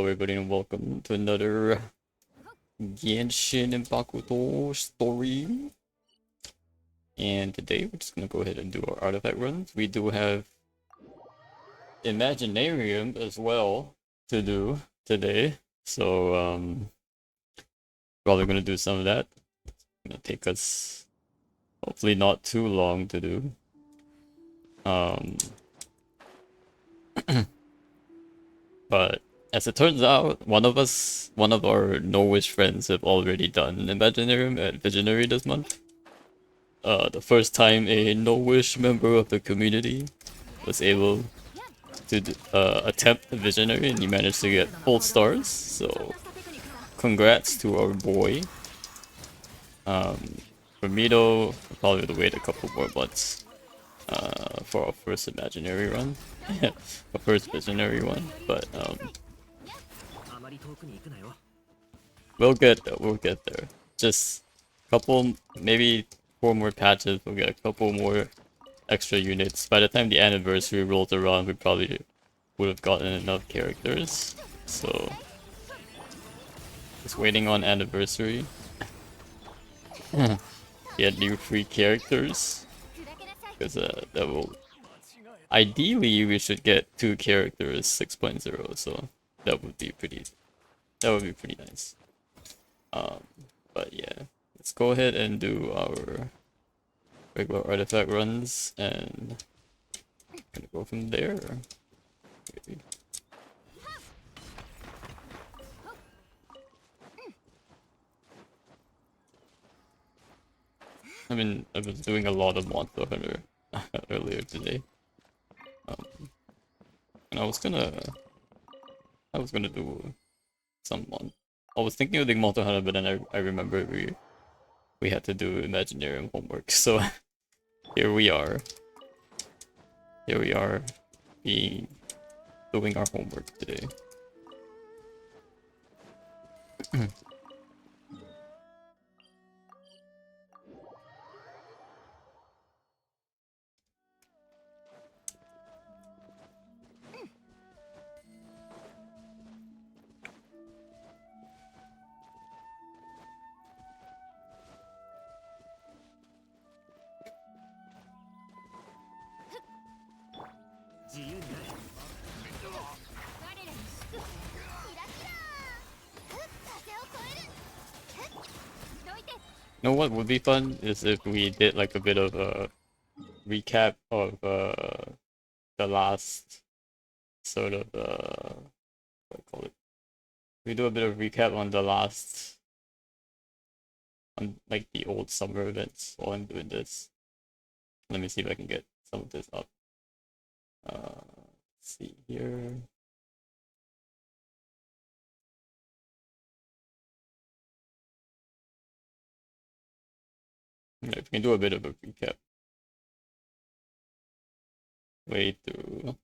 Hello everybody and welcome to another Genshin Impact story. And today we're just gonna go ahead and do our artifact runs. We do have Imaginarium as well to do today. So probably gonna do some of that. It's gonna take us hopefully not too long to do. But as it turns out, one of our No-Wish friends have already done Imaginarium at Visionary this month. The first time a No-Wish member of the community was able to attempt the Visionary and he managed to get full stars, so congrats to our boy. For me though, I'll probably have to wait a couple more months for our first Imaginary run. Our first Visionary one, but we'll get there, we'll get there. Just a couple, maybe 4 more patches, we'll get a couple more extra units. By the time the anniversary rolls around, we probably would have gotten enough characters. So, just waiting on anniversary. Get new free characters. Because that will... Ideally, we should get 2 characters 6.0, so that would be pretty... That would be pretty nice. But yeah, let's go ahead and do our regular artifact runs and gonna go from there. Maybe. I mean, I was doing a lot of Monster Hunter earlier today. And I was gonna do some one. I was thinking of doing Monster Hunter, but then I remembered we had to do Imaginarium homework. So here we are. Here we are, doing our homework today. You know what would be fun is if we did like a bit of a recap of the last sort of what do I call it? We do a bit of recap on the last on like the old summer events while I'm doing this. Let me see if I can get some of this up. Let's see here. Yeah, if we can do a bit of a recap. Way through. I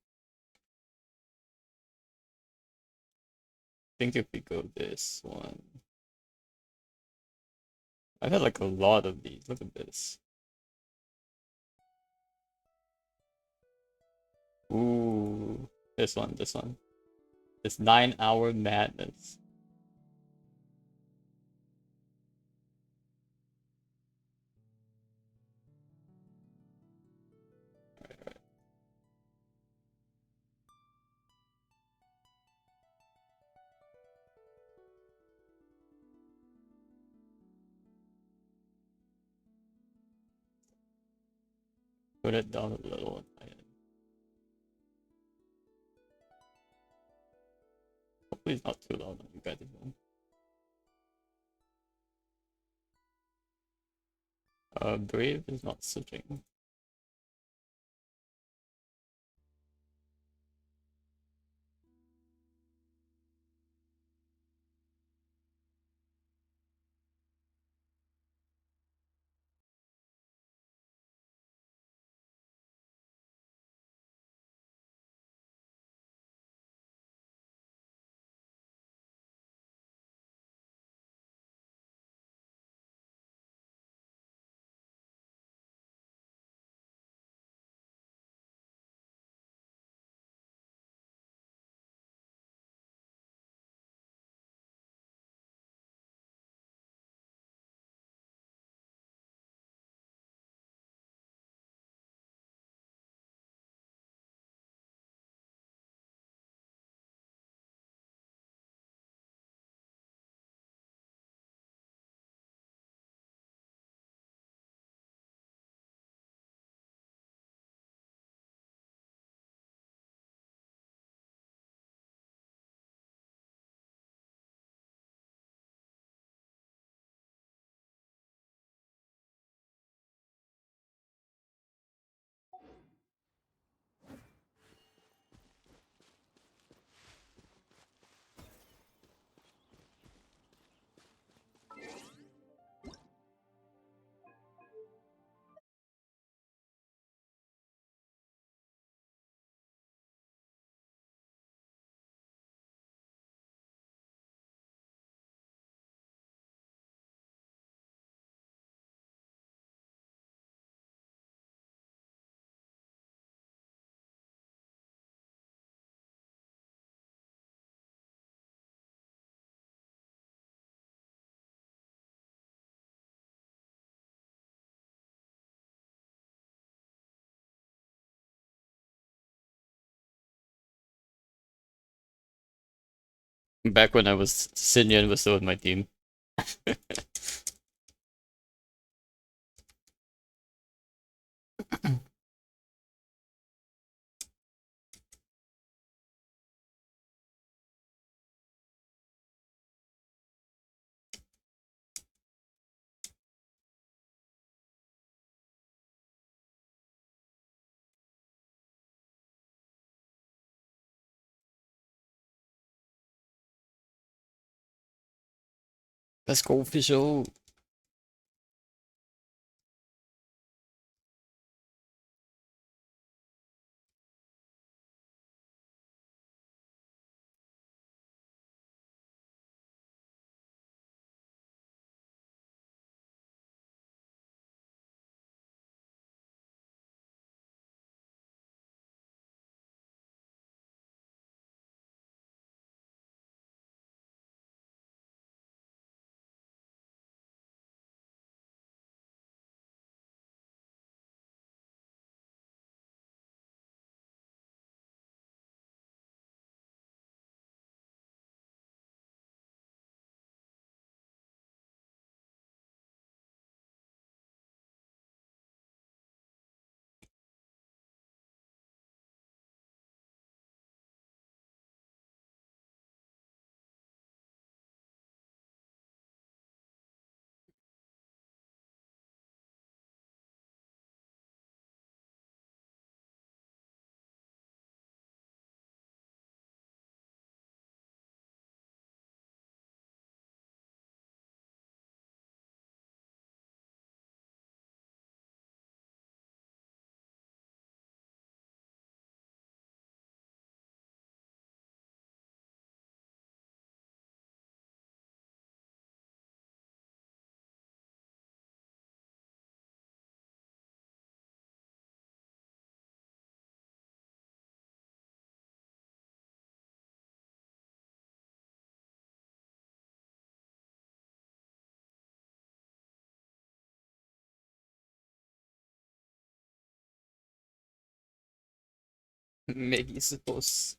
think if we go this one. I've had like a lot of these. Look at this. Ooh, this one, this one. This 9-hour madness. Put it down a little. Hopefully it's not too loud on you guys at home. Brave is not switching. Back when I was Sinyan was still on my team. Let's go official. Megisitos.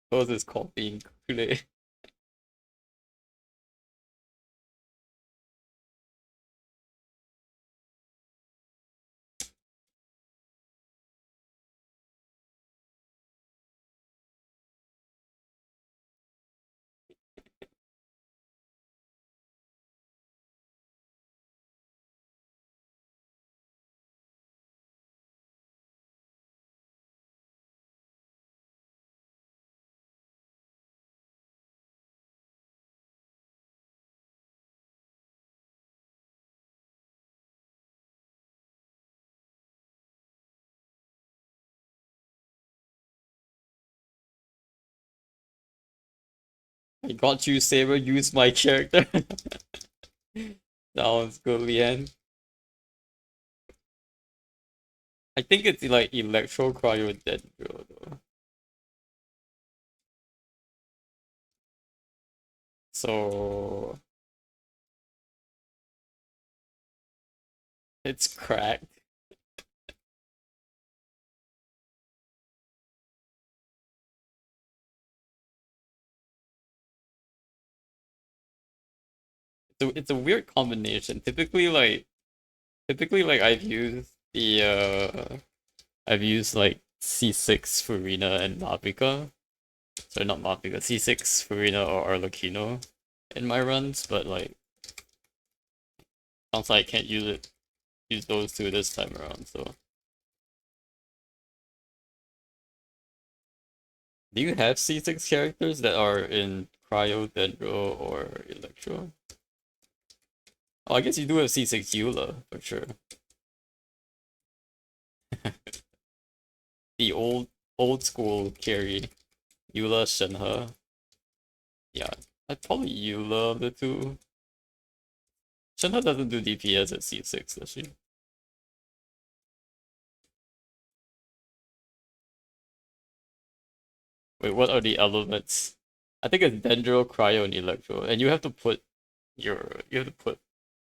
Suppose it's called being Kule. I got you, Saber. Use my character. Sounds good, Lian. I think it's like Electro Cryo Dendro though. So it's cracked. So it's a weird combination. Typically like I've used like C6 Furina and Mavica. Sorry, not Mavica, C6 Furina or Arlecchino in my runs, but like sounds like I can't use those two this time around, so. Do you have C6 characters that are in Cryo, Dendro, or Electro? Oh, I guess you do have C6 Eula, for sure. The old school carry. Eula, Shenhe. Yeah, I'd probably Eula of the two. Shenhe doesn't do DPS at C6, does she? Wait, what are the elements? I think it's Dendro, Cryo, and Electro, and you have to put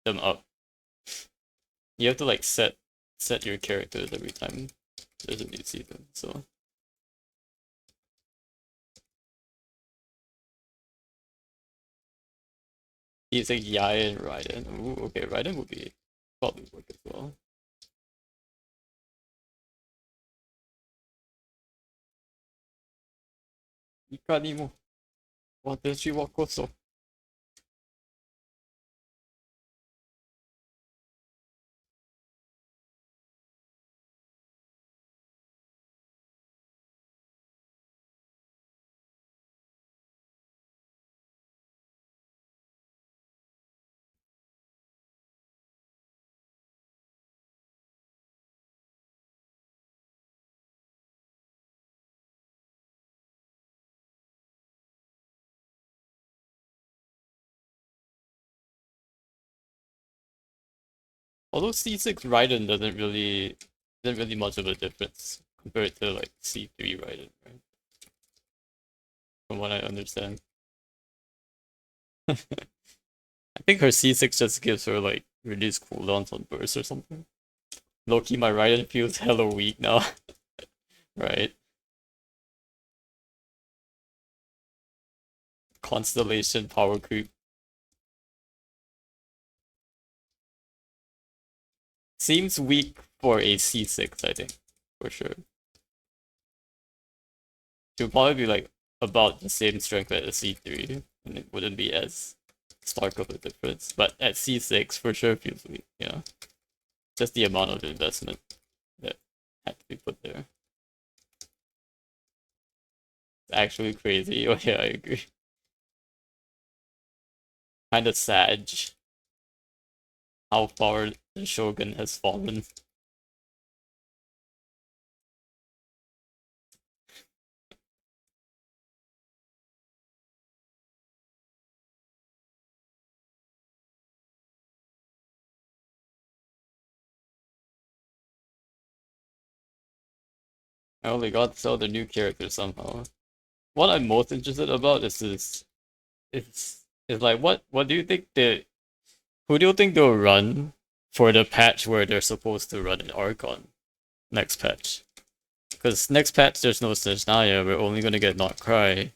them up. You have to like set your characters every time there's a new season. So he's like Yae and Raiden. Ooh, okay, Raiden would be probably work as well. いかにも私はこそ Although C6 Raiden doesn't really much of a difference compared to like C3 Raiden, right? From what I understand. I think her C6 just gives her like reduced cooldowns on burst or something. Loki, my Raiden feels hella weak now. Right? Constellation power creep. Seems weak for a C6, I think. For sure. She'll probably be like about the same strength as a C3, and it wouldn't be as stark of a difference. But at C6, for sure feels weak, yeah. Just the amount of investment that had to be put there. It's actually crazy. Oh yeah, I agree. Kinda sad how far the Shogun has fallen. I only got to sell the new character somehow. What I'm most interested about is this is like what do you think who do you think they'll run for the patch where they're supposed to run an Archon next patch? because next patch there's no Snezhnaya, we're only gonna get Not Cry.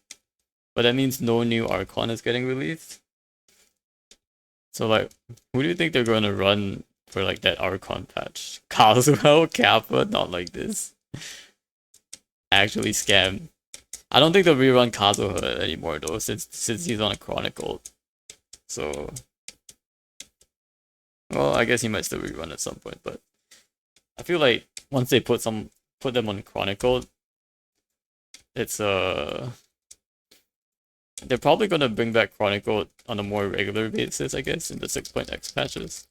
But that means no new Archon is getting released. So like, who do you think they're gonna run for like that Archon patch? Kazuha, Kappa, not like this. Actually scam. I don't think they'll rerun Kazuha anymore though, since he's on a Chronicle. So, well, I guess he might still rerun at some point, but I feel like once they put them on Chronicle, it's they're probably gonna bring back Chronicle on a more regular basis, I guess, in the 6.x patches.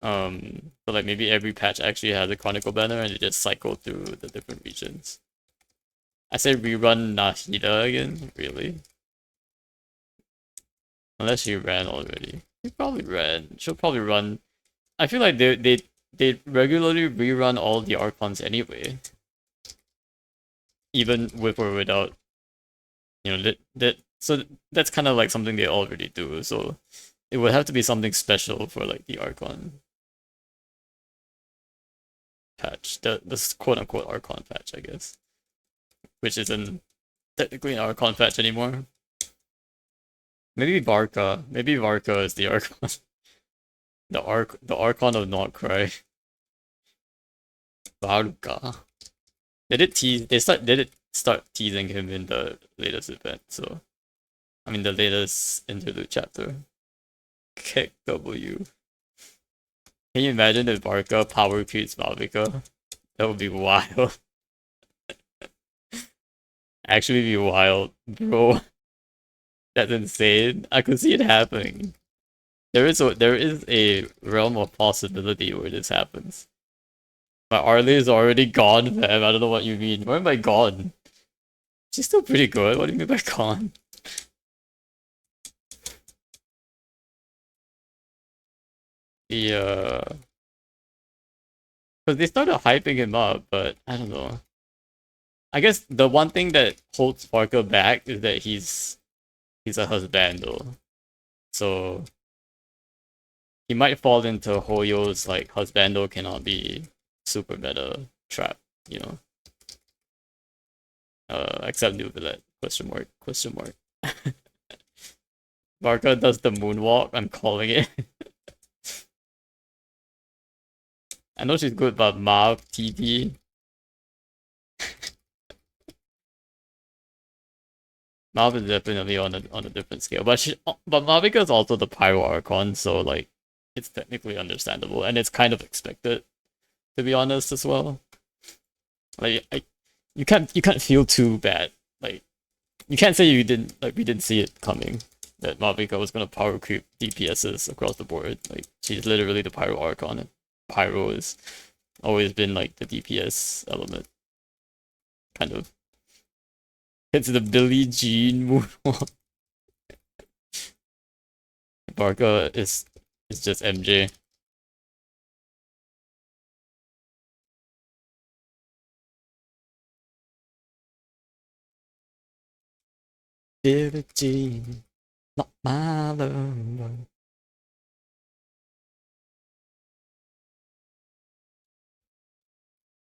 But like maybe every patch actually has a Chronicle banner and they just cycle through the different regions. I say rerun Nahida again, really? Unless she ran already. She probably ran. She'll probably run. I feel like they regularly rerun all the Archons anyway. Even with or without, you know, so that's kind of like something they already do. So it would have to be something special for like the Archon patch, the quote unquote Archon patch, I guess, which isn't technically an Archon patch anymore. Maybe Varka is the Archon, the Archon of Not Cry. Varka. They did start teasing him in the latest event, so I mean the latest interlude chapter. Kick W. Can you imagine if Varka power creeps Malvika? That would be wild. Actually be wild, bro. That's insane. I could see it happening. There is a realm of possibility where this happens. My Arlie is already gone, fam. I don't know what you mean. Where am I gone? She's still pretty good. What do you mean by gone? The because they started hyping him up, but I don't know. I guess the one thing that holds Parker back is that he's a husbando. So he might fall into Hoyo's like husbando cannot be super meta trap, you know. Except New Billet. Question mark. Question mark. Barca does the moonwalk, I'm calling it. I know she's good, but Mav, TT. Mav is definitely on a different scale. But Mavica is also the Pyro Archon, so like it's technically understandable and it's kind of expected, to be honest, as well. Like you can't feel too bad. Like you can't say we didn't see it coming. That Mavica was gonna power creep DPSs across the board. Like she's literally the Pyro Archon and Pyro has always been like the DPS element. Kind of. It's the Billie Jean moonwalk. Barca is just MJ. Billie Jean, not my love.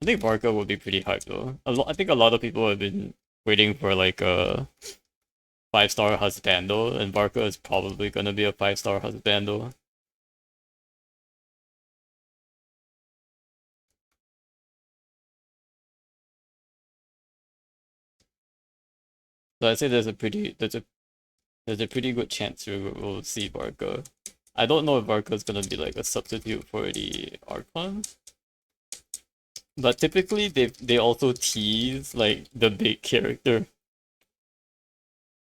I think Barca will be pretty hyped though. I think a lot of people have been waiting for like a 5-star husbando, and Barca is probably gonna be a 5-star husbando. So I'd say there's a pretty good chance we'll see Barca. I don't know if Barca is gonna be like a substitute for the Archon. But typically they also tease like the big character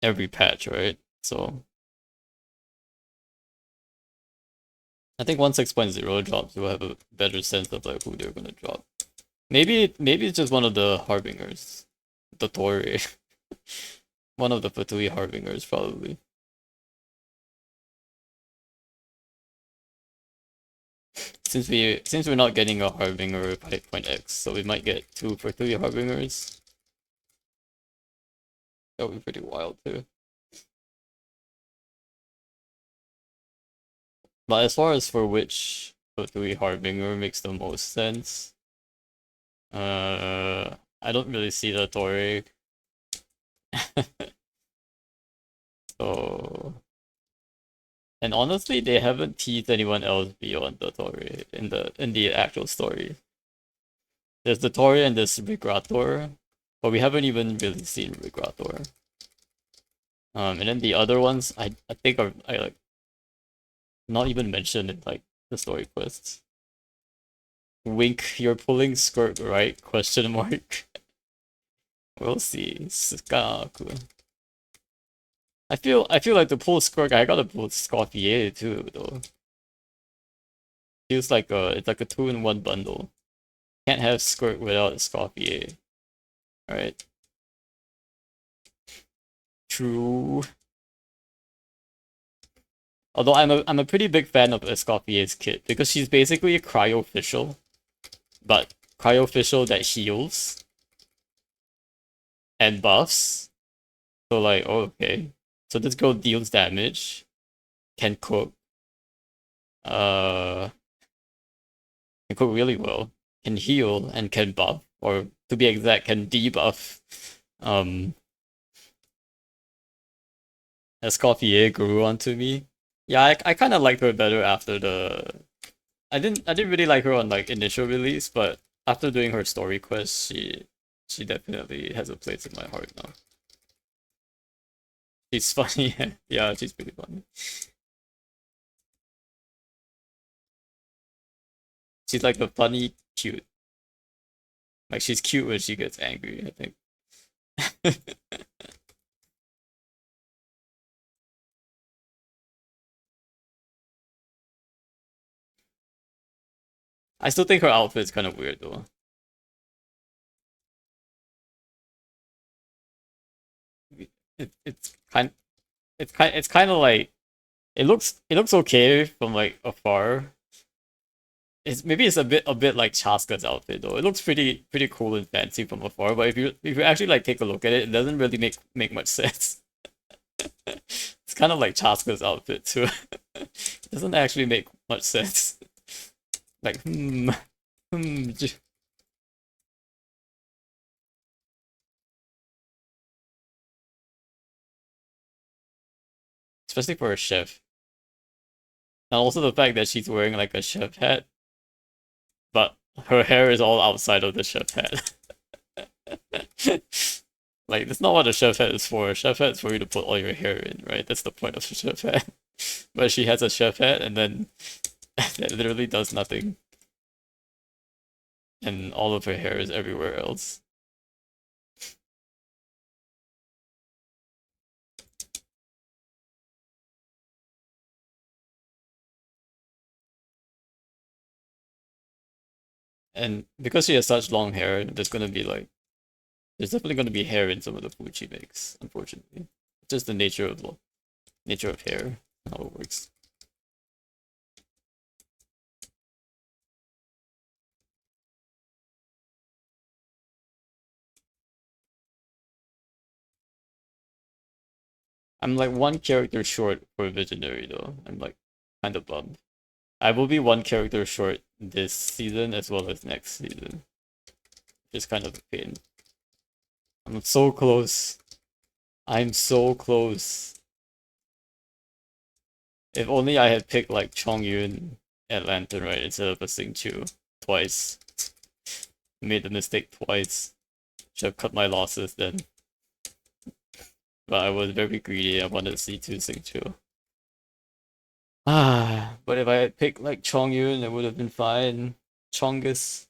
every patch, right? So I think once 6.0 drops, we'll have a better sense of like who they're gonna drop. Maybe it's just one of the harbingers, the Tori, one of the Fatui harbingers probably. Since we're not getting a harbinger 5.x, so we might get 2 Fatui harbingers. That would be pretty wild too. But as far as for which Fatui harbinger makes the most sense, I don't really see the Tory. So, and honestly, they haven't teased anyone else beyond the Tory in the actual story. There's the Tory and there's Migrator, but we haven't even really seen Migrator. And then the other ones, I think I like not even mentioned in like the story quests. Wink, you're pulling skirt right? Question mark. We'll see. Sukaku. I feel like to pull skirt, I gotta pull Scorpier too though. Feels like it's like a 2-in-1 bundle. Can't have skirt without Scorpier. Alright. True. Although I'm a pretty big fan of Escoffier's kit because she's basically a cryo-official, but cryo-official that heals and buffs. So like, oh, okay. So this girl deals damage, can cook, uh, can cook really well, can heal and can buff, or to be exact, can debuff. Um, Escoffier grew onto me. Yeah, I kind of liked her better after the. I didn't really like her on like initial release, but after doing her story quest, she definitely has a place in my heart now. She's funny. Yeah, she's pretty funny. She's like a funny, cute. Like she's cute when she gets angry, I think. I still think her outfit's kind of weird though. It's kind it's kind of like it looks okay from like afar. It's a bit like Chaska's outfit though. It looks pretty cool and fancy from afar, but if you actually like take a look at it, it doesn't really make much sense. It's kind of like Chaska's outfit too. It doesn't actually make much sense. Like hmm. Especially for a chef. And also the fact that she's wearing like a chef hat, but her hair is all outside of the chef hat. Like that's not what a chef hat is for. A chef hat is for you to put all your hair in, right? That's the point of a chef hat. But she has a chef hat and then that literally does nothing. And all of her hair is everywhere else. And because she has such long hair, there's definitely gonna be hair in some of the food she makes, unfortunately. It's just the nature of hair, how it works. I'm like one character short for Visionary though. I'm like kind of bummed. I will be one character short this season as well as next season. Just kind of a pain. I'm so close. I'm so close. If only I had picked like Chongyun at Lantern right instead of a Xingqiu twice. Made the mistake twice. Should have cut my losses then. But I was very greedy. I wanted C2 Xingqiu. But if I had picked like Chongyun, it would have been fine. Chongus,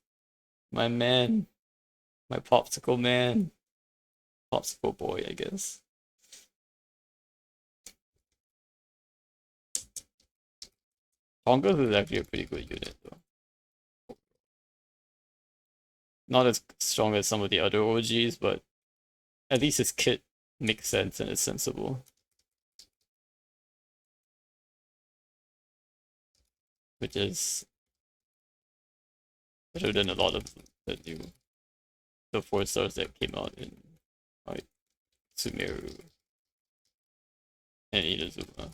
my man, my popsicle man, popsicle boy, I guess. Chongus is actually a pretty good unit though. Not as strong as some of the other OGs, but at least his kit makes sense and is sensible, which is better than a lot of the 4 stars that came out in like Sumeru and Inazuma.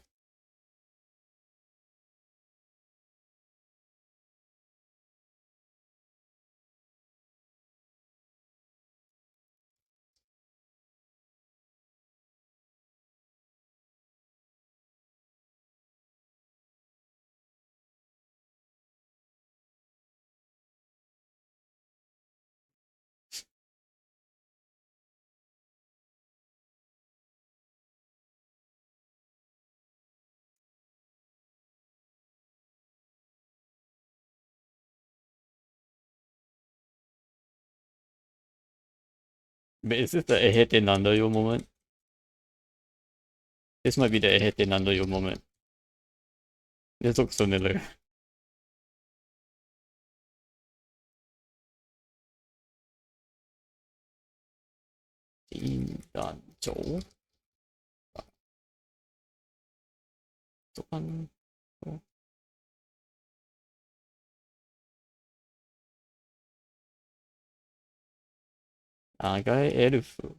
But is this the Ehete Nandayo moment? This might be the Ehete Nandayo moment. This looks familiar. 진단조? 또한 아가의 엘프.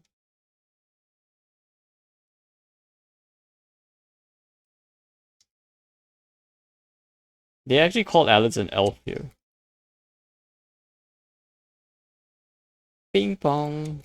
They actually called Alice an elf here. Ping pong.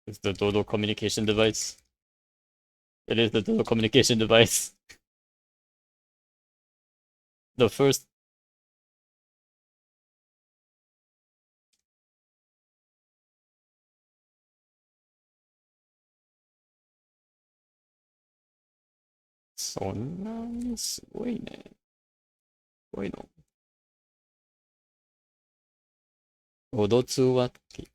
It's the Dodo communication device. It is the Dodo communication device. The first.そんなにすごいね。すごいの。踊つわけ。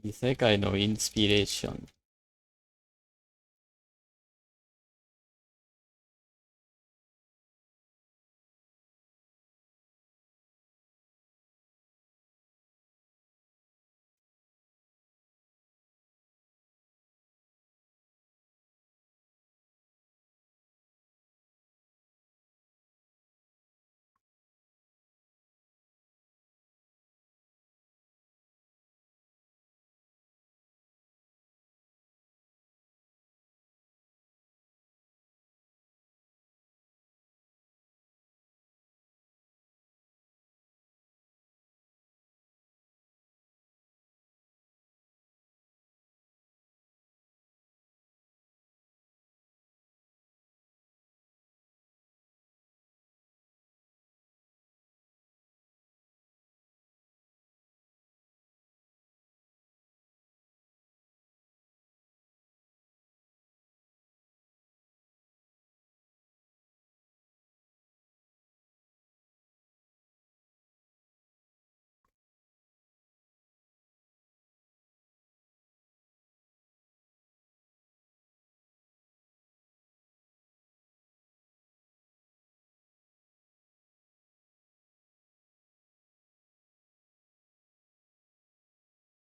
異世界のインスピレーション。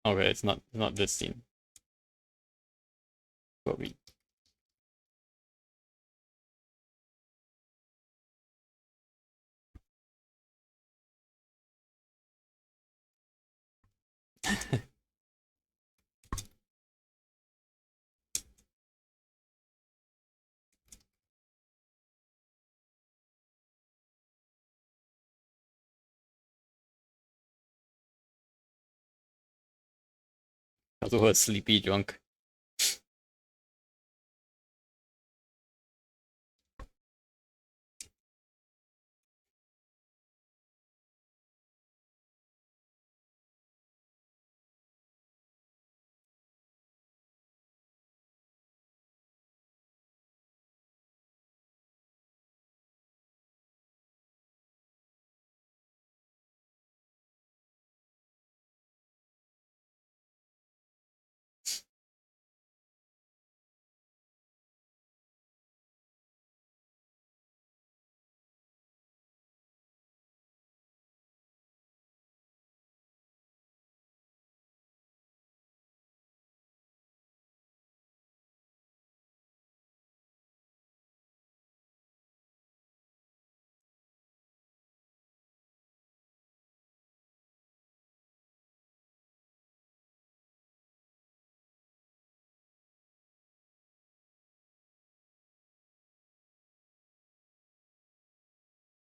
Okay, it's not this scene. But we. Also a sleepy drunk.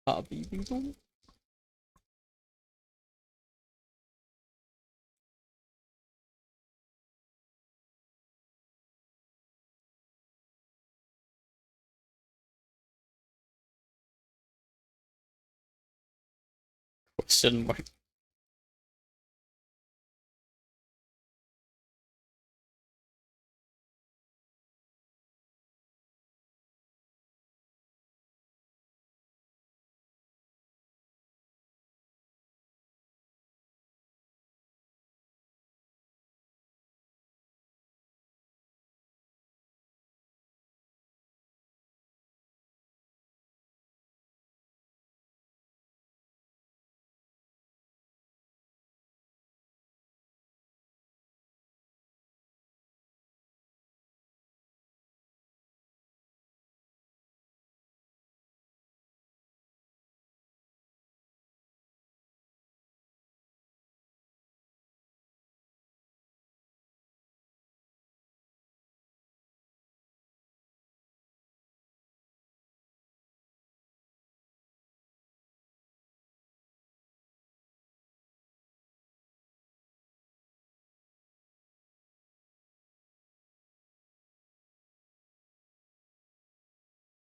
Happy people. Question mark.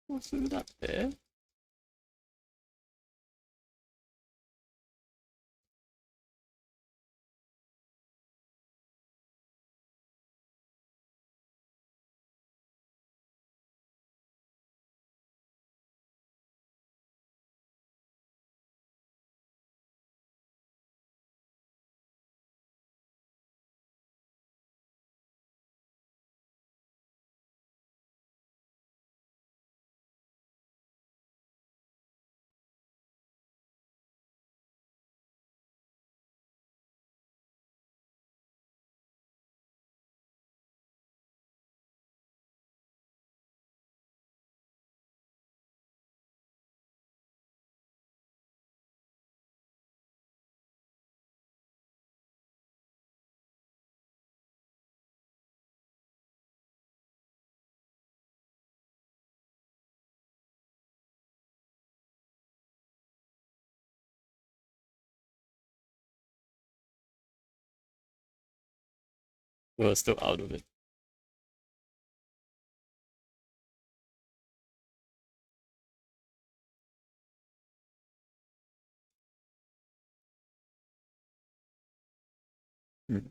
Wasn't that bad? We're still out of it. Hmm.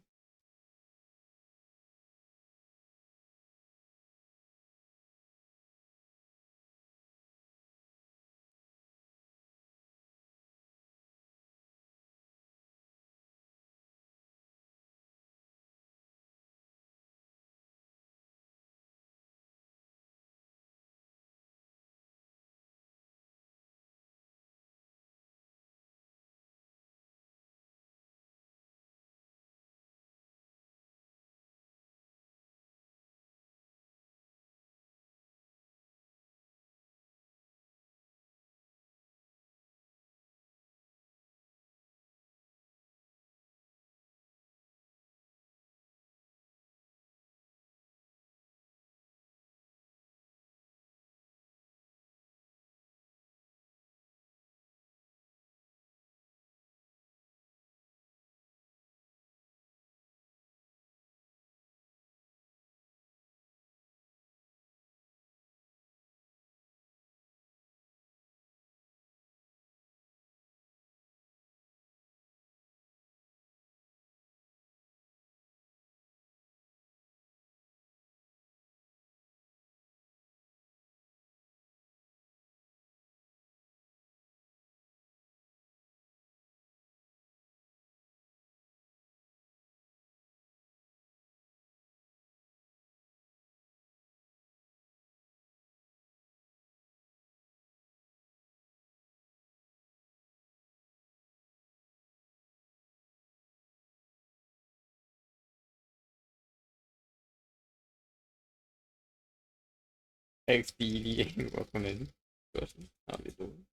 XBD, welcome in. Gosh, how we doing?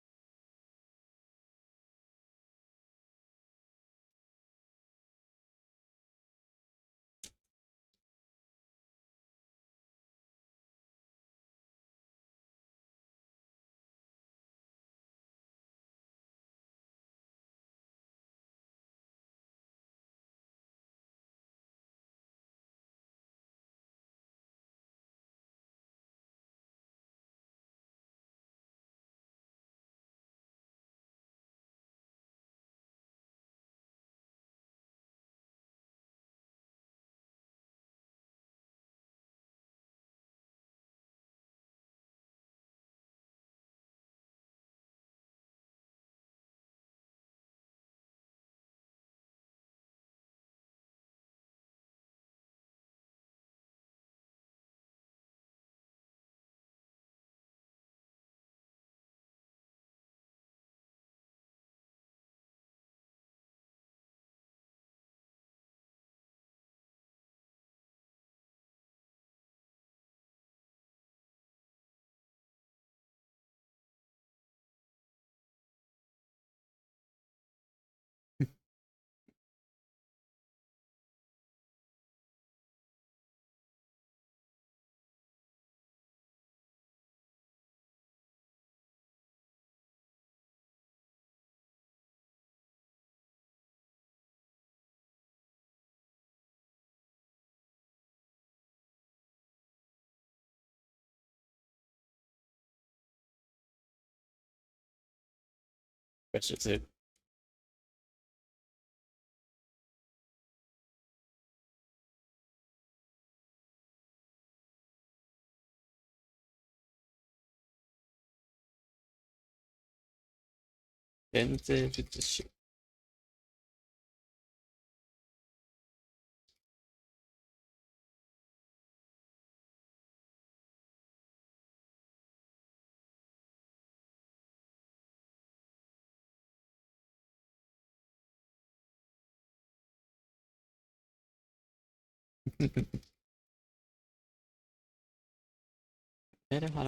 Precious hit. Dense with the shit.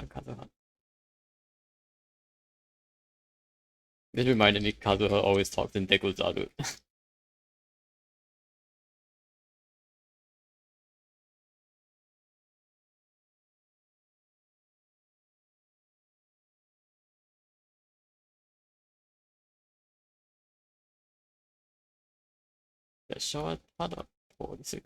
Kazuha. This reminded me Kazuha always talks in Dekozaru. The short pada policy.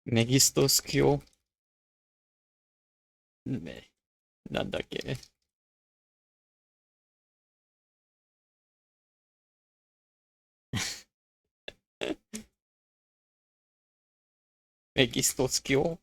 Megisto skill. なんだっけ。メギストskill?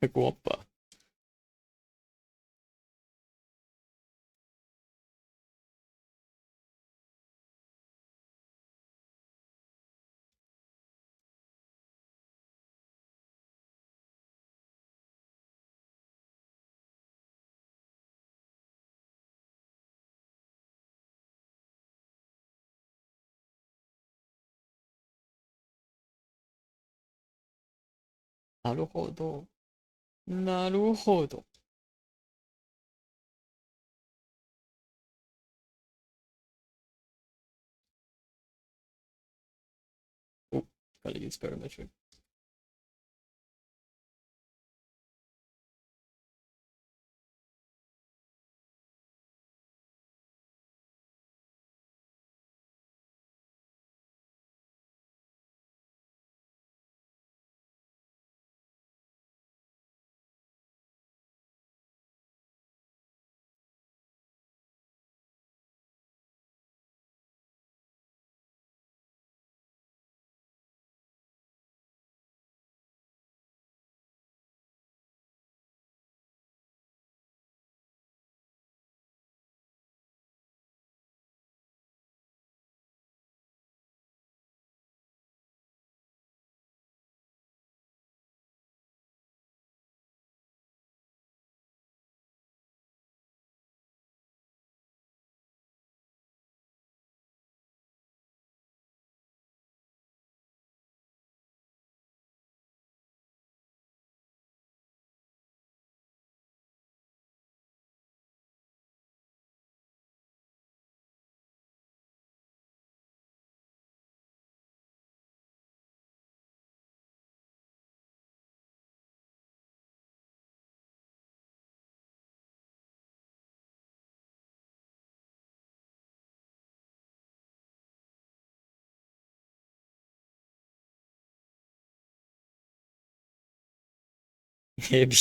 Guapa. なるほど。なるほど。Oh, gotta use parametric. Maybe.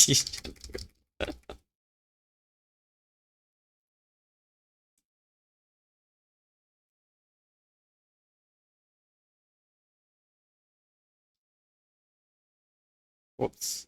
Whoops.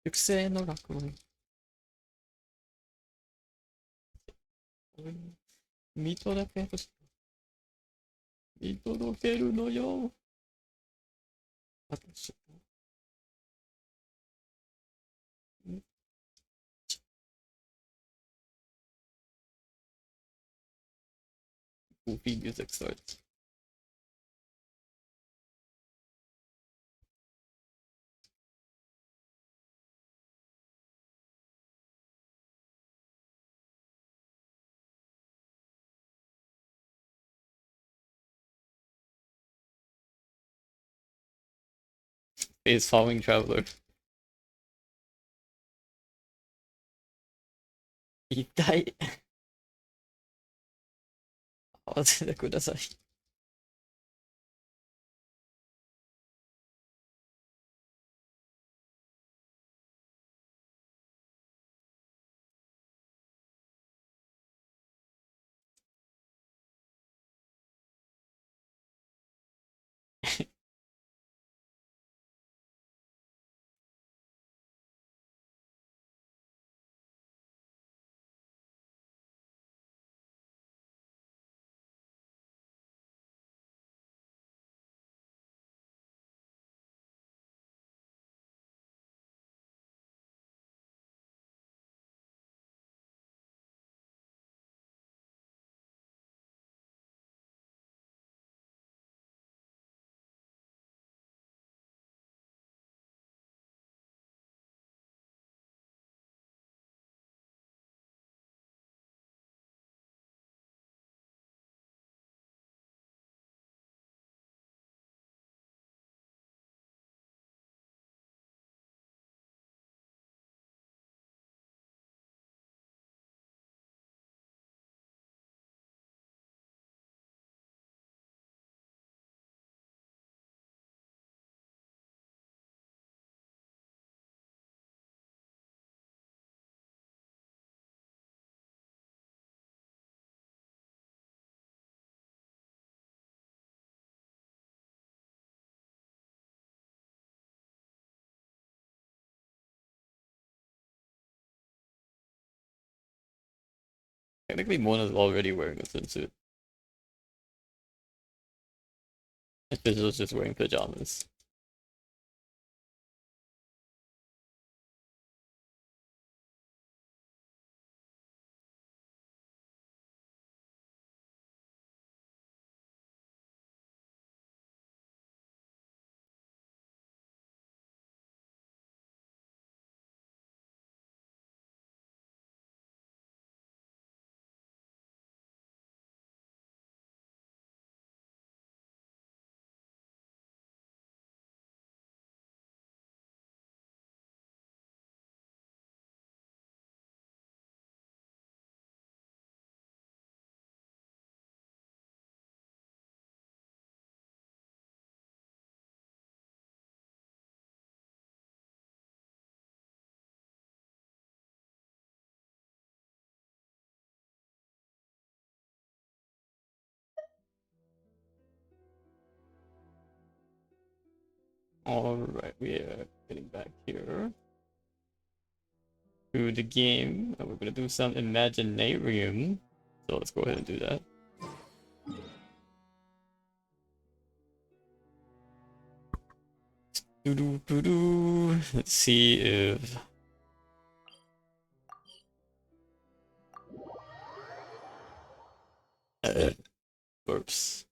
Yukse no raku. Mitorokeru no yo. Watashi to goofy music starts. Face following traveler. 痛い。合わせてください。Technically, Mona's already wearing a swimsuit. If Fizzle's just wearing pajamas. Alright, we are getting back here to the game. And we're gonna do some Imaginarium. So let's go ahead and do that. Let's see if burps.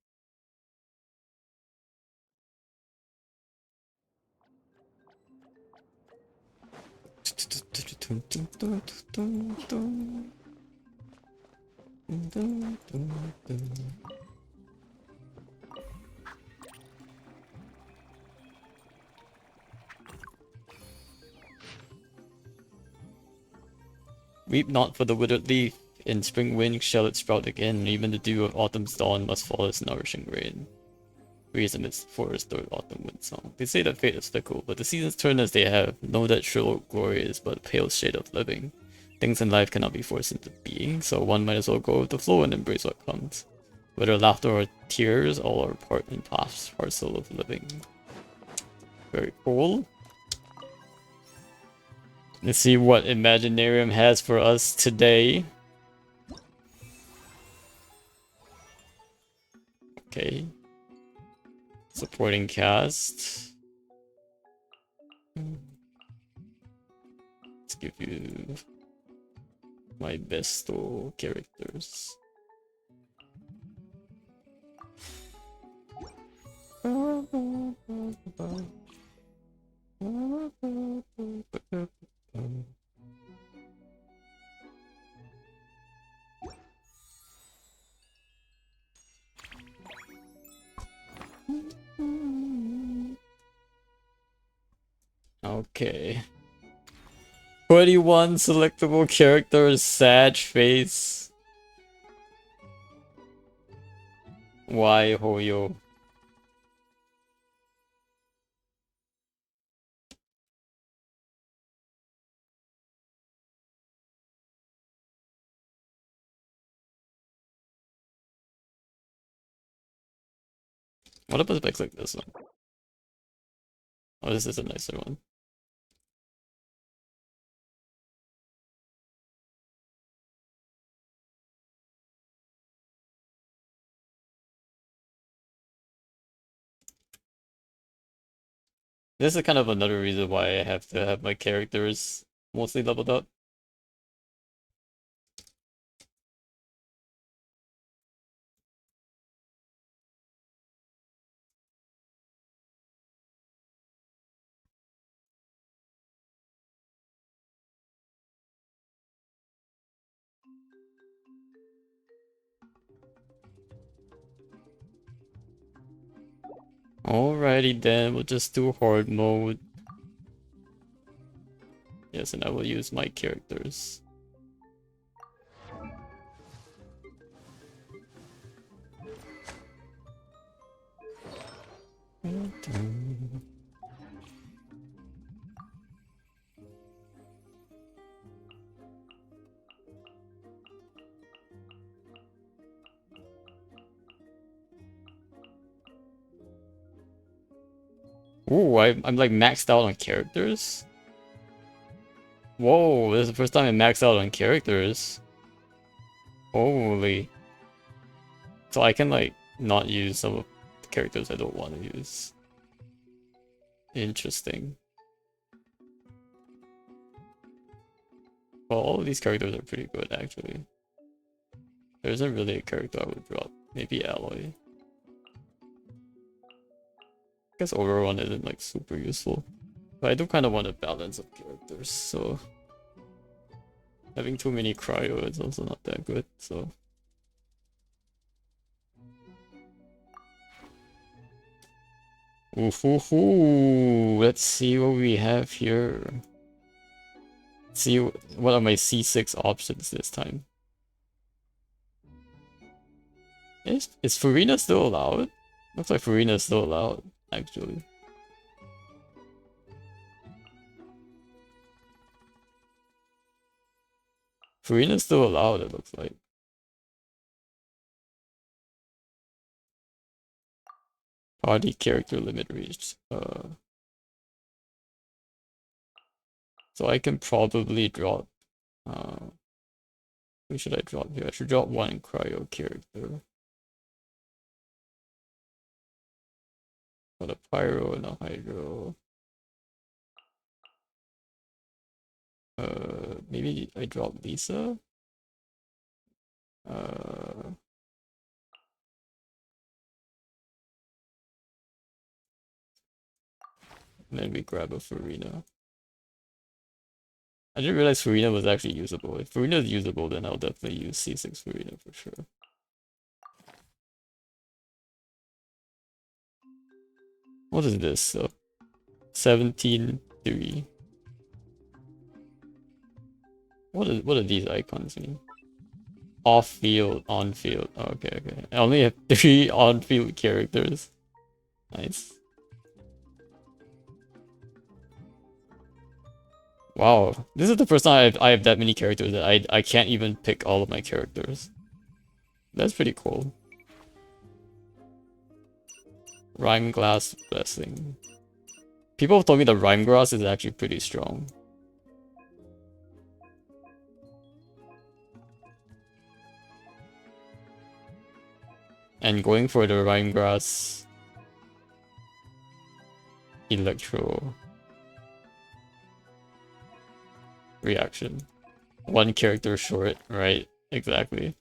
Weep not for the withered leaf. In spring wind shall it sprout again. Even the dew of autumn's dawn must fall as nourishing rain. Breeze amidst the forest third autumn wind song. They say that fate is fickle, but the seasons turn as they have. Know that shrill glory is but a pale shade of living. Things in life cannot be forced into being, so one might as well go with the flow and embrace what comes. Whether laughter or tears, all are part and parcel of living. Very cool. Let's see what Imaginarium has for us today. Okay. Supporting cast. Let's give you my besto characters. Okay. 21 selectable characters, Sag Face. Why Hoyo? What about if I click this one? Oh, this is a nicer one. This is kind of another reason why I have to have my characters mostly leveled up. Alrighty then, we'll just do hard mode. Yes, and I will use my characters. Ooh, I'm like maxed out on characters? Whoa, this is the first time I maxed out on characters. Holy. So I can like not use some of the characters I don't want to use. Interesting. Well, all of these characters are pretty good actually. There isn't really a character I would drop. Maybe Alloy. I guess Overrun isn't like super useful. But I do kind of want a balance of characters, so having too many cryo is also not that good, so. Oof, oof, ooh. Let's see what we have here. Let's see what are my C6 options this time. Is Furina still allowed? Looks like Furina is still allowed, actually. Furina is still allowed, it looks like. Party character limit reached. So I can probably drop. Who should I drop here? I should drop one cryo character. Got a pyro and a hydro. Maybe I drop Lisa. And then we grab a Farina. I didn't realize Farina was actually usable. If Farina is usable, then I'll definitely use C6 Farina for sure. What is this? So 17-3. What are these icons mean? Off field, on field. Oh, okay, okay. I only have 3 on field characters. Nice. Wow, this is the first time I have that many characters that I can't even pick all of my characters. That's pretty cool. Rhyme Glass Blessing. People have told me the Rhyme Grass is actually pretty strong. And going for the Rhyme Grass Electro reaction. One character short, right? Exactly.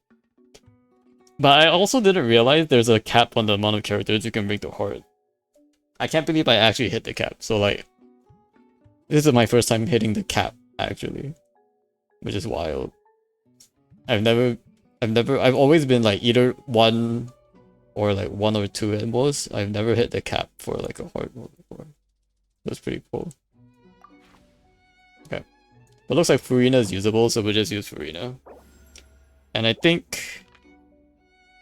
But I also didn't realize there's a cap on the amount of characters you can bring to Heart. I can't believe I actually hit the cap. So like, this is my first time hitting the cap, actually. Which is wild. I've always been like either 1 or like 1 or 2 at most. I've never hit the cap for like a hard mode before. That's pretty cool. Okay. But looks like Farina is usable, so we'll just use Farina. And I think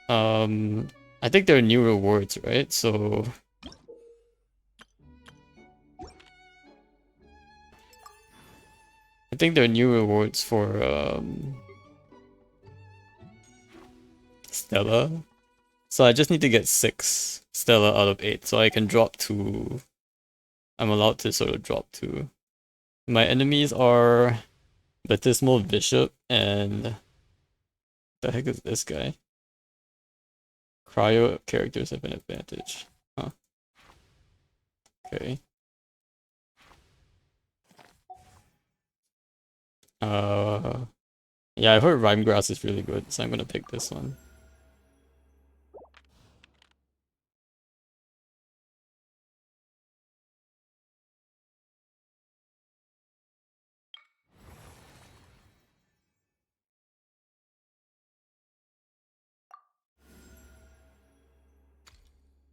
there are new rewards, right? So I think there are new rewards for Stella. So I just need to get 6 Stella out of 8, so I can drop 2. I'm allowed to sort of drop 2. My enemies are Baptismal Bishop and the heck is this guy? Cryo characters have an advantage. Huh. Okay. Yeah, I heard Rhyme Grass is really good, so I'm gonna pick this one.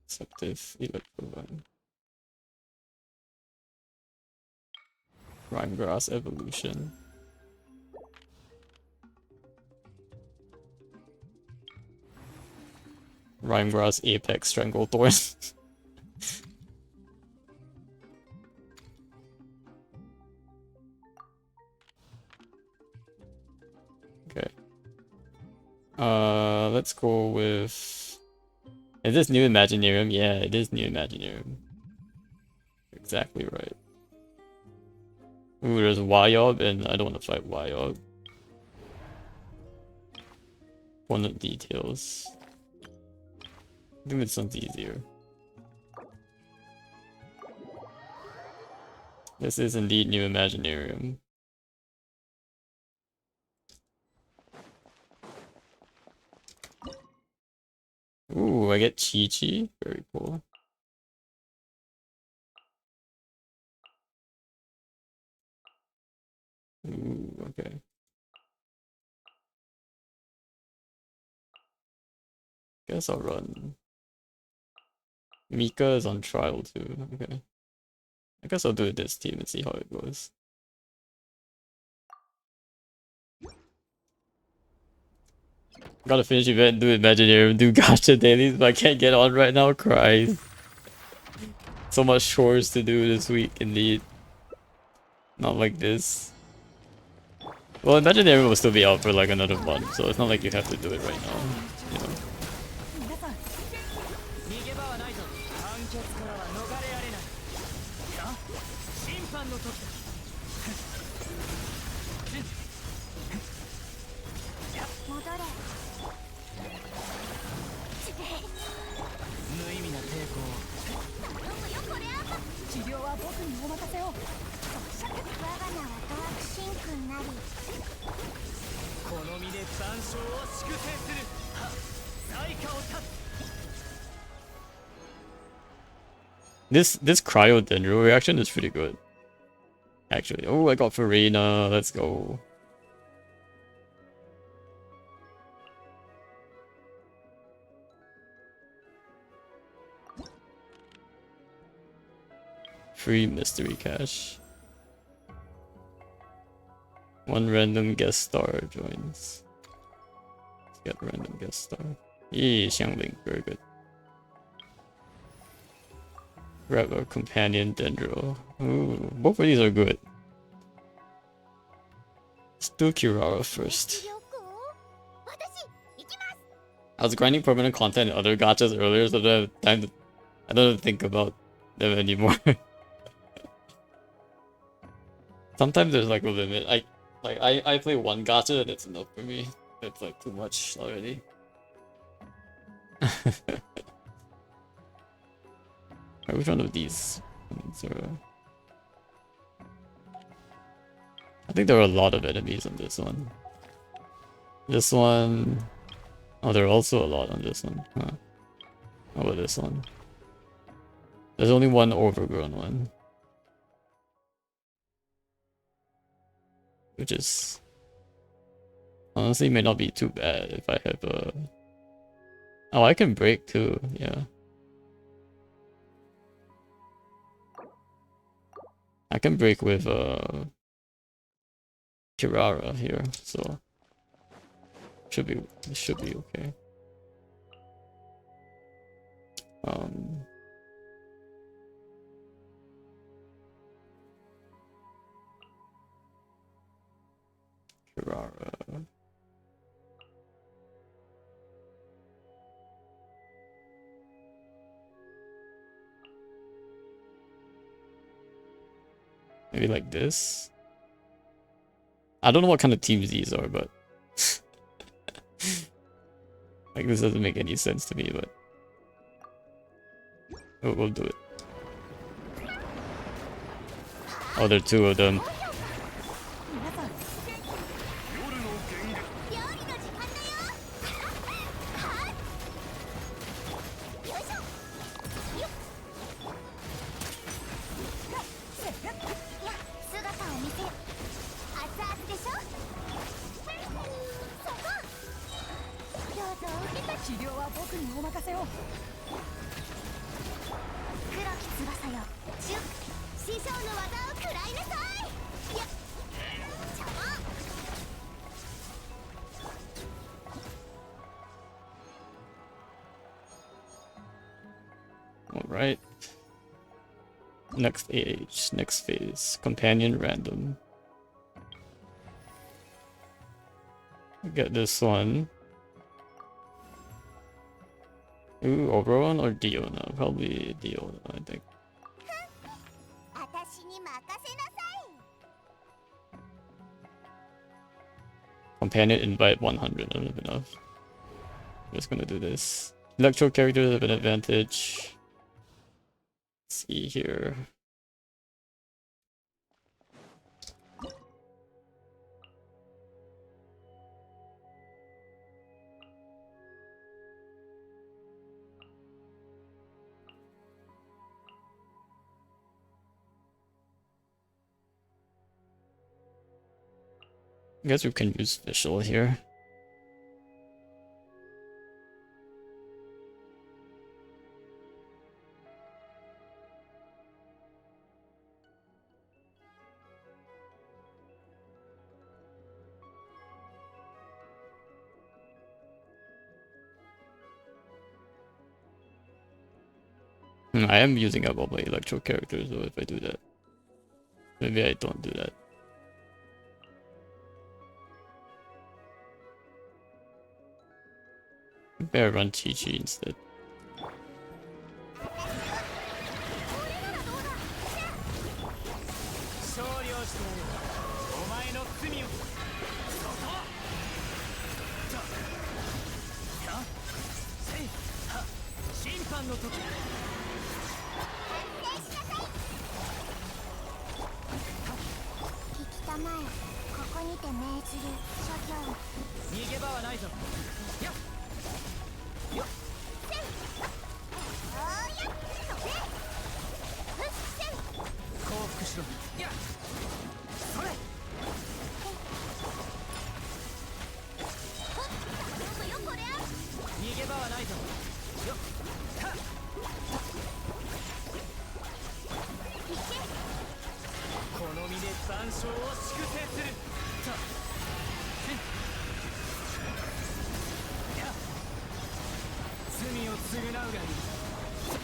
Deceptive Electrovine. Rhyme Grass Evolution. Rhyme Grass Apex Stranglethorn. Okay. Let's go with... Is this New Imaginarium? Yeah, it is New Imaginarium. Exactly right. Ooh, there's Wyob, and I don't want to fight Wyob. Opponent details. I think this one's easier. This is indeed New Imaginarium. Ooh, I get Chi-Chi. Very cool. Ooh, okay. Guess I'll run. Mika is on trial too. Okay. I guess I'll do this team and see how it goes. Gotta finish event, do Imaginarium, do gacha dailies, but I can't get on right now. Christ. So much chores to do this week, indeed. Not like this. Well, Imaginarium will still be out for like another month, so it's not like you have to do it right now, you know. This cryo dendro reaction is pretty good. Actually. Oh, I got Farina. Let's go. Free mystery cache. One random guest star joins. Let's get random guest star. Yee, Xiangling, very good. Grab a companion dendro. Ooh, both of these are good. Let's do Kirara first. I was grinding permanent content in other gachas earlier, so I don't have time to, I don't think about them anymore. Sometimes there's like a limit. I play one gacha and it's enough for me. It's like too much already. Which one of these? I think there are a lot of enemies on this one. This one... Oh, there are also a lot on this one. Huh. How about this one? There's only one overgrown one. Which is... honestly may not be too bad if I have a... Oh, I can break too, yeah. I can break with Kirara here, so should be okay. Kirara. Maybe like this. I don't know what kind of teams these are, but like this doesn't make any sense to me, but we'll do it. Oh, there are two of them. Alright. Next age, next phase. Companion random. Get this one. Ooh, Oberon or Diona? Probably Diona, I think. Companion invite 100, I don't have enough. I'm just gonna do this. Electro characters have an advantage. Let's see here. I guess we can use Visual here. I am using up all my electro characters though if I do that. Maybe I don't do that. Maybe I run Chi-Chi instead.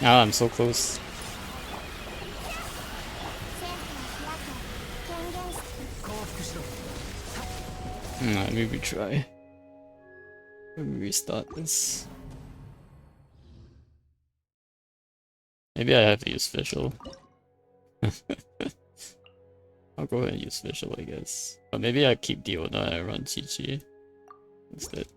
Ah, I'm so close. Maybe we try. Maybe restart this. Maybe I have to use Fischl. I'll go ahead and use Fischl, I guess. But maybe I keep Diona and I run Chi-Chi instead.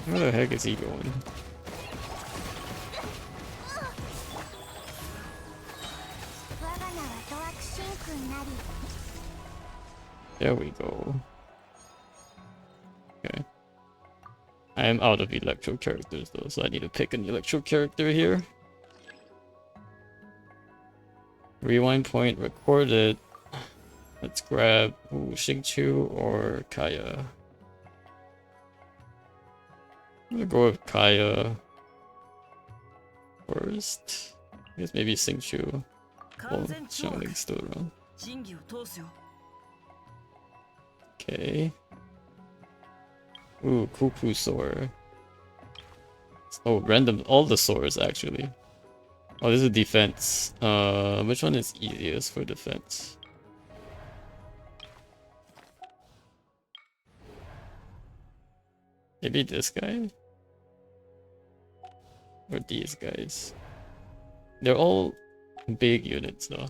Where the heck is he going? There we go. Okay. I am out of electro characters though, so I need to pick an electro character here. Rewind point recorded. Let's grab Xingqiu or Kaya. I'm gonna go with Kaya first. I guess maybe Xingqiu. Well, Xiangling's still around. Okay. Ooh, Cuckoo Soar. Oh, random. All the swords actually. Oh, this is defense. Which one is easiest for defense? Maybe this guy? Or these guys? They're all big units though.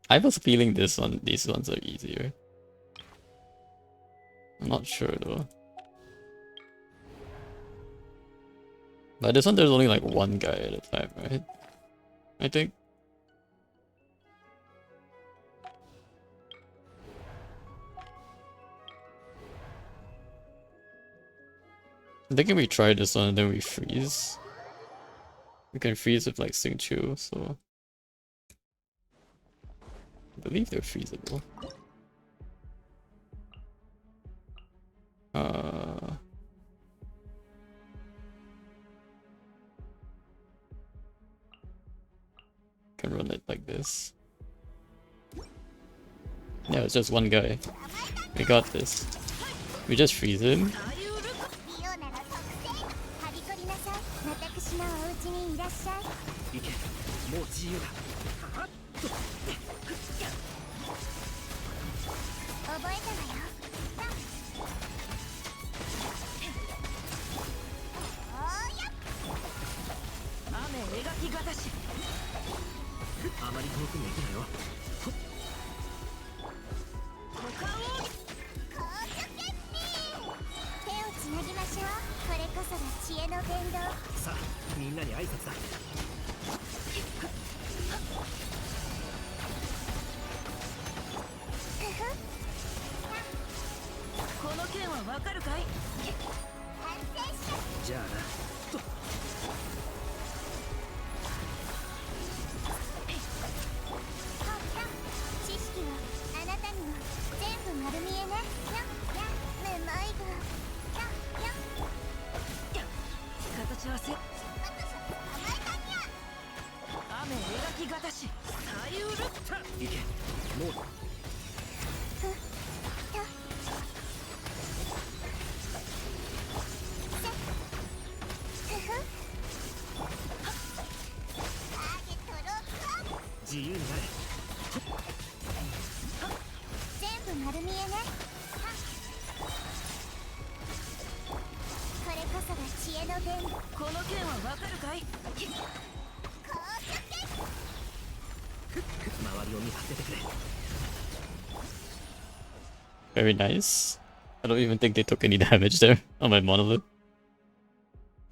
I have a feeling these ones are easier. I'm not sure though. But this one there's only like one guy at a time, right? I think. I'm thinking we try this one and then we freeze. We can freeze with like Xingqiu, so I believe they're freezable. Can run it like this. Yeah, it's just one guy. We got this. We just freeze him. Very nice. I don't even think they took any damage there on my monolith.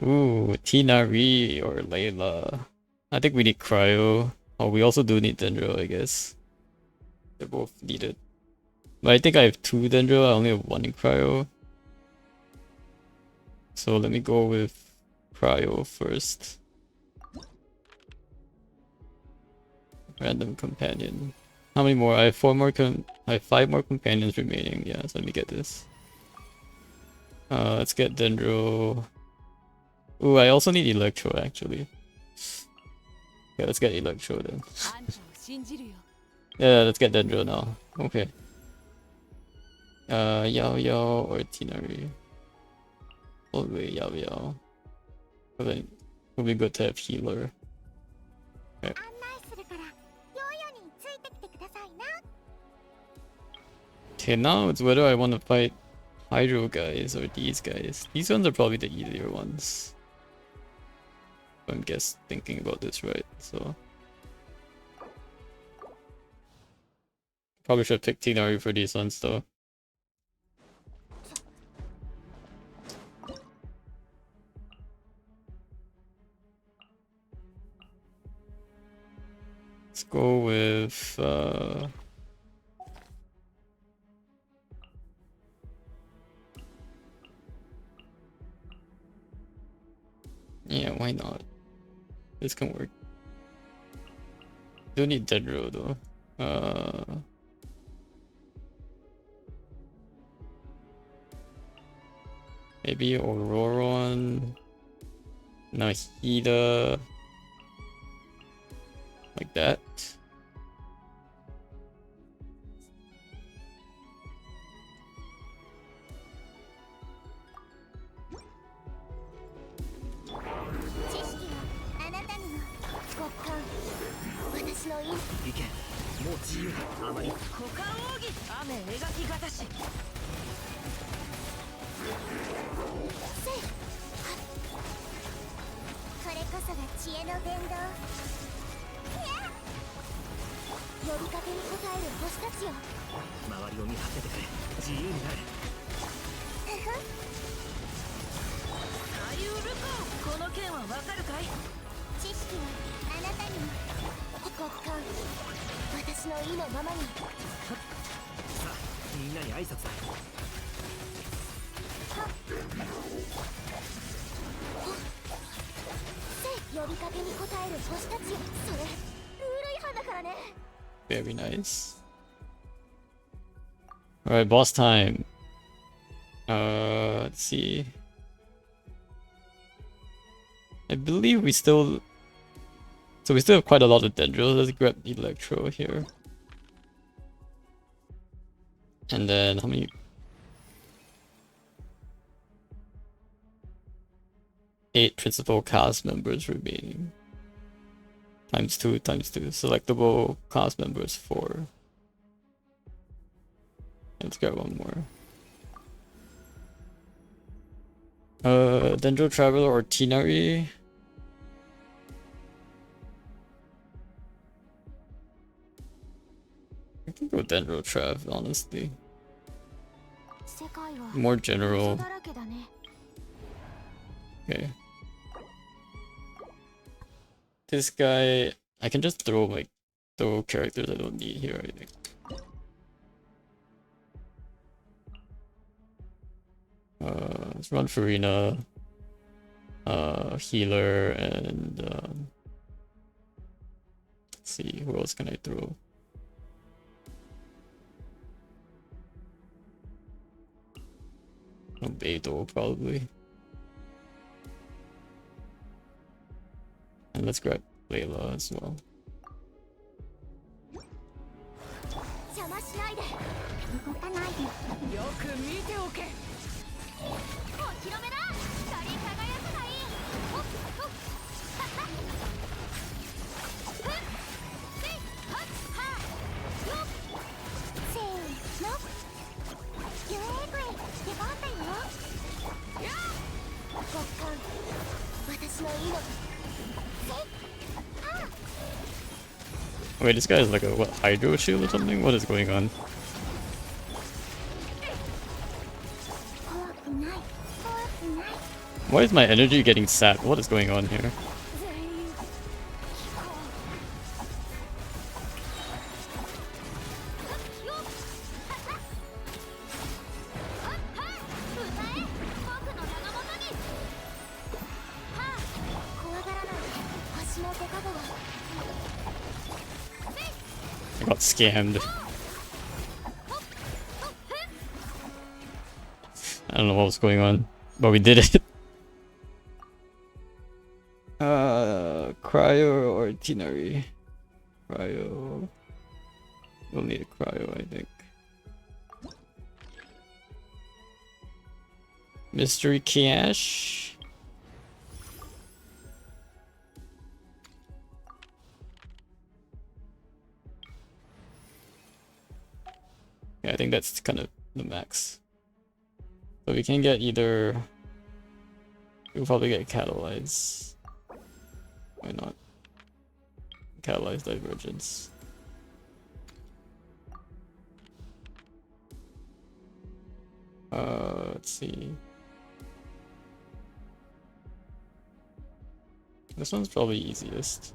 Ooh, Tinari or Layla. I think we need Cryo. Oh, we also do need Dendro, I guess. They're both needed. But I think I have 2 Dendro, I only have 1 in Cryo. So let me go with Cryo first. Random companion. How many more? I have 4 more I have 5 more companions remaining. Yeah, so let me get this. Let's get Dendro. Ooh, I also need Electro actually. Yeah, let's get Electro then. Yeah, let's get Dendro now. Okay. Yao Yao or Tinari. Probably Yao Yao. But then it would be good to have healer. Okay. Okay, now it's whether I want to fight Hydro guys or these guys. These ones are probably the easier ones. I'm thinking about this right, so probably should pick Tinari for these ones though. Let's go with yeah, why not? This can work. Do need Dendro though. Maybe Auroron, Nahida, like that. Very nice. Alright, boss time. Let's see. I believe we still... So we still have quite a lot of Dendros. Let's grab Electro here. And then how many... 8 principal cast members remaining. Times 2, times 2. Selectable cast members 4. Let's grab one more. Dendro Traveler or Tinari? I can go Dendro Trav, honestly. More general. Okay. This guy, I can just throw characters I don't need here, I think. Let's run Farina, healer, and let's see, who else can I throw? Beidou probably. And let's grab Layla as well. Wait, this guy is like a what, hydro shield or something? What is going on? Why is my energy getting sapped? What is going on here? I got scammed. I don't know what was going on, but we did it. Cryo or Tinari? Cryo. We'll need a cryo, I think. Mystery cache. Yeah, I think that's kind of the max. So we can get either... We'll probably get Catalyze. Why not? Catalyze Divergence. Let's see. This one's probably easiest.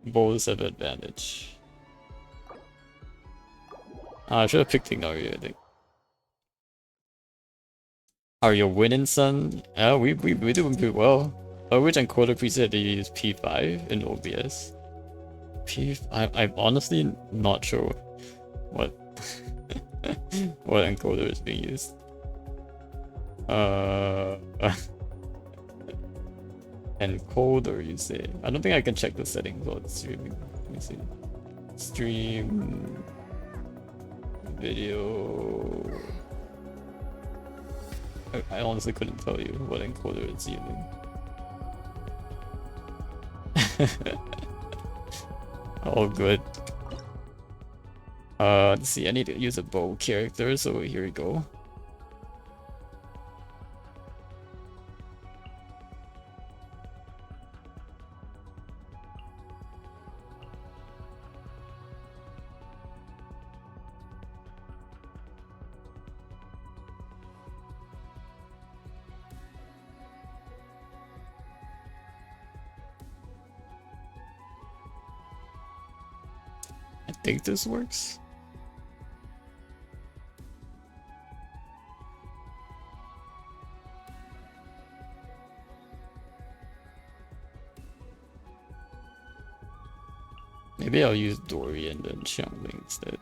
Bowls have advantage. I should have picked Ignario, I think. Are you winning, son? Yeah, we doing pretty well. Which encoder preset do you use? P5 in OBS? I'm honestly not sure what what encoder is being used. Encoder, you say? I don't think I can check the settings while it's streaming. Let me see. Stream video. I honestly couldn't tell you what encoder it's using. All good. Let's see, I need to use a bow character, so here we go. I think this works. Maybe I'll use Dory and then Xiangling instead.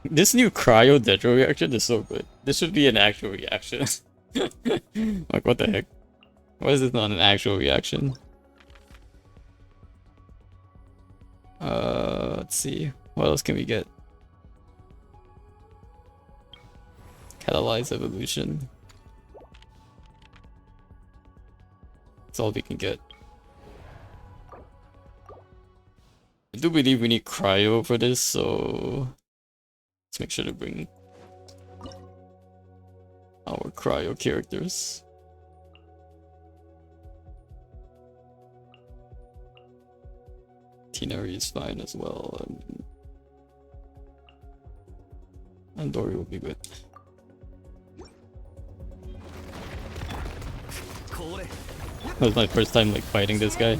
This new cryo Dedro reaction is so good. This should be an actual reaction. Like, what the heck? Why is this not an actual reaction? Let's see. What else can we get? Catalyze evolution. That's all we can get. I do believe we need cryo for this, so let's make sure to bring our cryo characters. Tinari is fine as well. And Dory will be good. That was my first time like fighting this guy.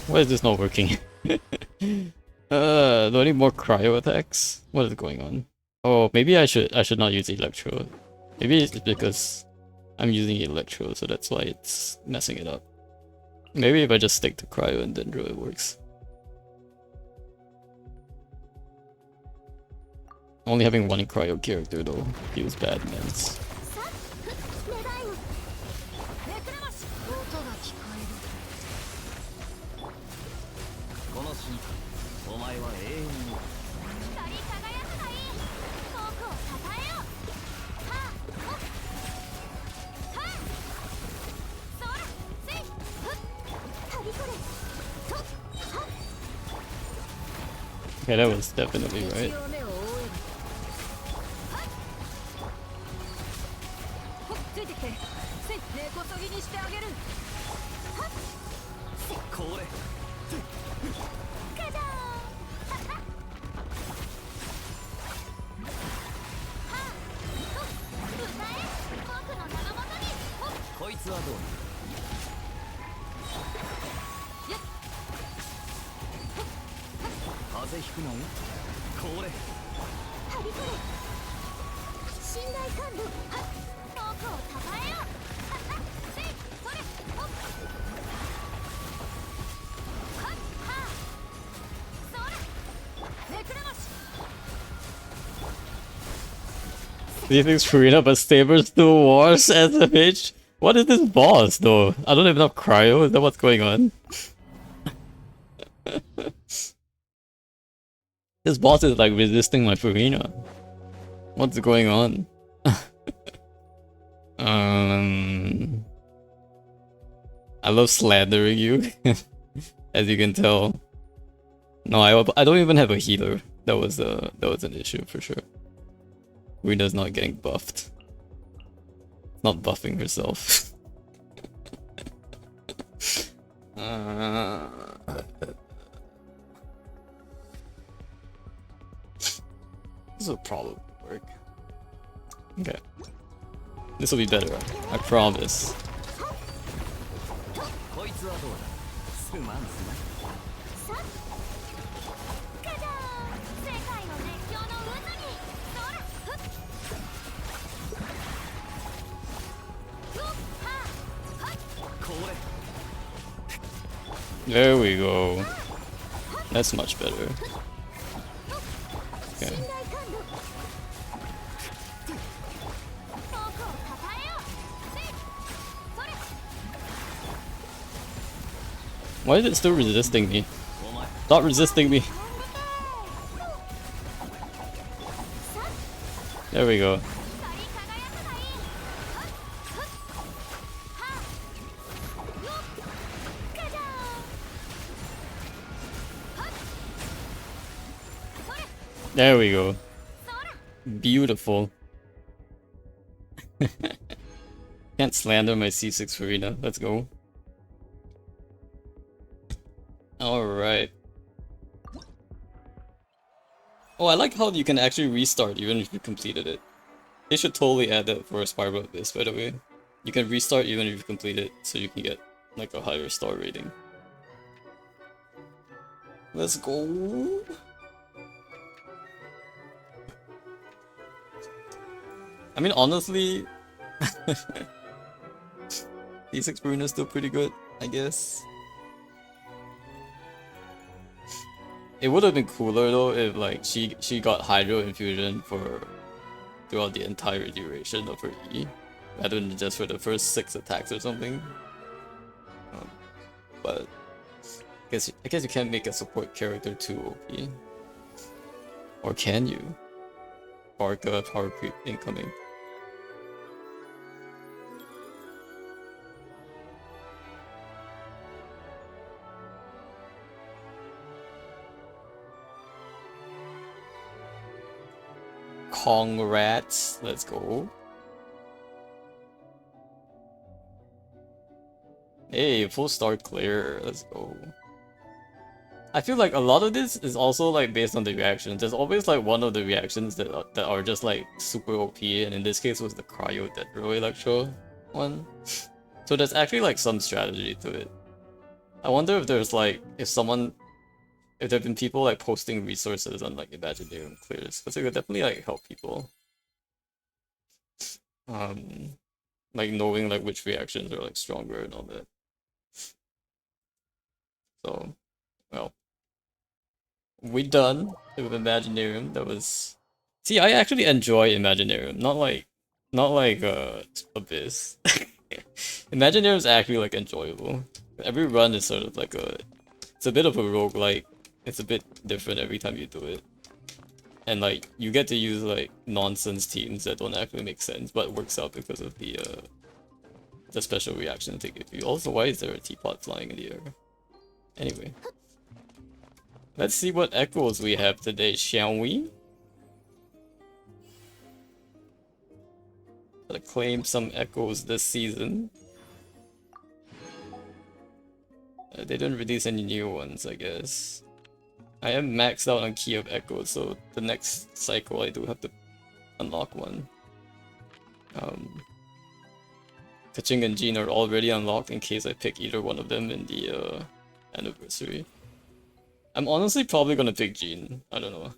Why is this not working? Do I need more cryo attacks? What is going on? Oh, maybe I should not use Electro. Maybe it's because I'm using Electro, so that's why it's messing it up. Maybe if I just stick to cryo and Dendro, it works. Only having one cryo character though feels bad, man. Okay, that was definitely right. Do you think Furina but Saber still wars as a bitch? What is this boss though? I don't even have cryo, is that what's going on? This boss is like resisting my Furina. What's going on? I love slandering you, as you can tell. No, I don't even have a healer. That was an issue for sure. Rina's not getting buffed. Not buffing herself. This will probably work. Okay. This will be better, I promise. There we go. That's much better. Okay. Why is it still resisting me? Stop resisting me. There we go. There we go. Beautiful. Can't slander my C6 Furina. Let's go. Alright. Oh, I like how you can actually restart even if you completed it. They should totally add that for a Spiral Abyss, by the way. You can restart even if you complete it, so you can get like a higher star rating. Let's go. I mean, honestly, D6 Bruno's still pretty good, I guess. It would have been cooler though if like she got Hydro Infusion for throughout the entire duration of her E, rather than just for the first 6 attacks or something. But I guess you can't make a support character too OP. Or can you? Barca power creep incoming. Congrats, let's go. Hey, full start clear, let's go. I feel like a lot of this is also like based on the reactions. There's always like one of the reactions that are just like super OP, and in this case was the Cryo Detro Electro one. So there's actually like some strategy to it. I wonder if there's like if there've been people like posting resources on like Imaginarium clears, because it would definitely like help people. Like knowing like which reactions are like stronger and all that. So, well, we done with Imaginarium. That was. See, I actually enjoy Imaginarium, not like Abyss. Imaginarium is actually like enjoyable. Every run is sort of like it's a bit of a roguelike. It's a bit different every time you do it. And like you get to use like nonsense teams that don't actually make sense, but works out because of the special reactions they give you. Also, why is there a teapot flying in the air? Anyway. Let's see what echoes we have today, shall we? Gotta claim some echoes this season. They didn't release any new ones, I guess. I am maxed out on Key of Echoes, so the next cycle I do have to unlock one. Kaching and Jean are already unlocked in case I pick either one of them in the anniversary. I'm honestly probably gonna pick Jean. I don't know.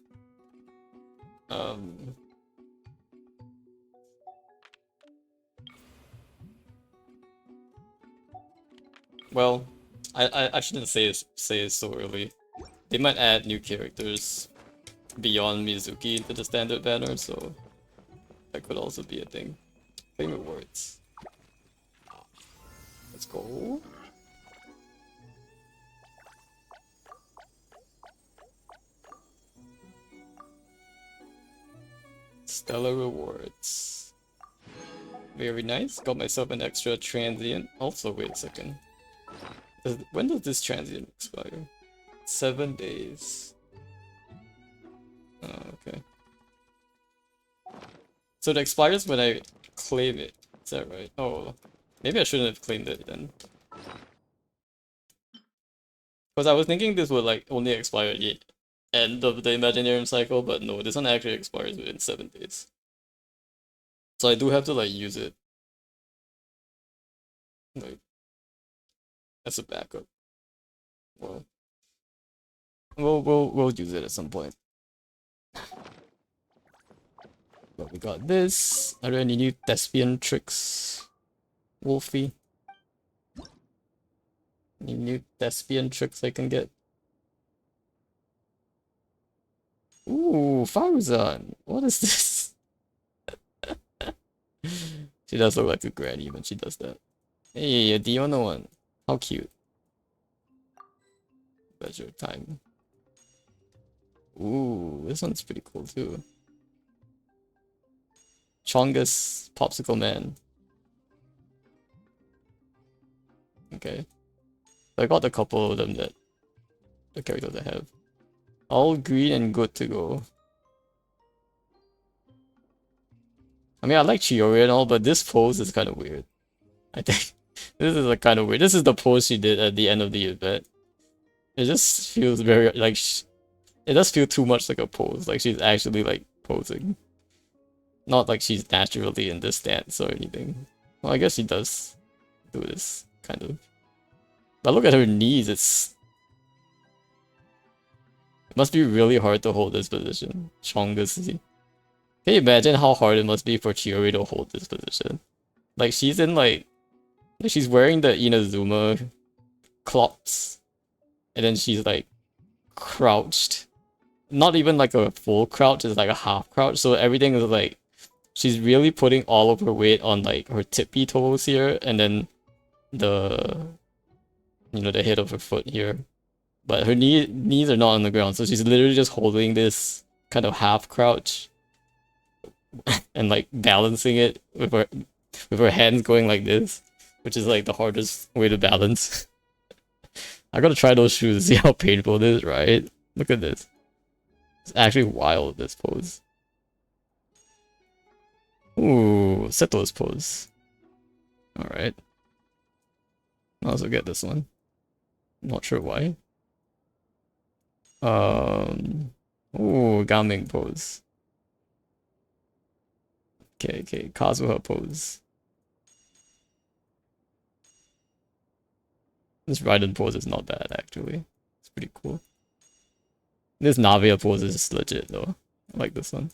Well, I shouldn't say it so early. They might add new characters beyond Mizuki into the standard banner, so that could also be a thing. Claim rewards. Let's go. Stellar rewards. Very nice. Got myself an extra transient. Also, wait a second. When does this transient expire? 7 days. Oh, okay. So it expires when I claim it. Is that right? Oh, maybe I shouldn't have claimed it then. Because I was thinking this would like only expire at the end of the Imaginarium cycle, but no, this one actually expires within 7 days. So I do have to like use it. Like, as a backup. Well, we'll use it at some point. But we got this. Are there any new Thespian tricks? Wolfie? Any new Thespian tricks I can get? Ooh, Faruzan! What is this? She does look like a granny when she does that. Hey, a Diona one. How cute. Pleasure time. Ooh, this one's pretty cool too. Chongus Popsicle Man. Okay. I got a couple of them that the characters I have. All green and good to go. I mean, I like Chiori and all, but this pose is kind of weird. I think this is like kind of weird. This is the pose she did at the end of the event. It just feels very like it does feel too much like a pose. Like she's actually like posing. Not like she's naturally in this stance or anything. Well, I guess she does do this, kind of. But look at her knees, it must be really hard to hold this position. Strongest. Can you imagine how hard it must be for Chiori to hold this position? Like, she's in, like she's wearing the Inazuma clops, and then she's, like, crouched. Not even, like, a full crouch, it's like a half crouch, so everything is, like, she's really putting all of her weight on, like, her tippy toes here, and then the, the head of her foot here. But her knees are not on the ground, so she's literally just holding this kind of half crouch and like balancing it with her hands going like this, which is like the hardest way to balance. I gotta try those shoes to see how painful it is, right? Look at this. It's actually wild, this pose. Ooh, Seto's pose. Alright. I'll also get this one. Not sure why. Ooh, Gaming pose. Okay, Kazuha pose. This Raiden pose is not bad, actually. It's pretty cool. This Navia pose is legit, though. I like this one.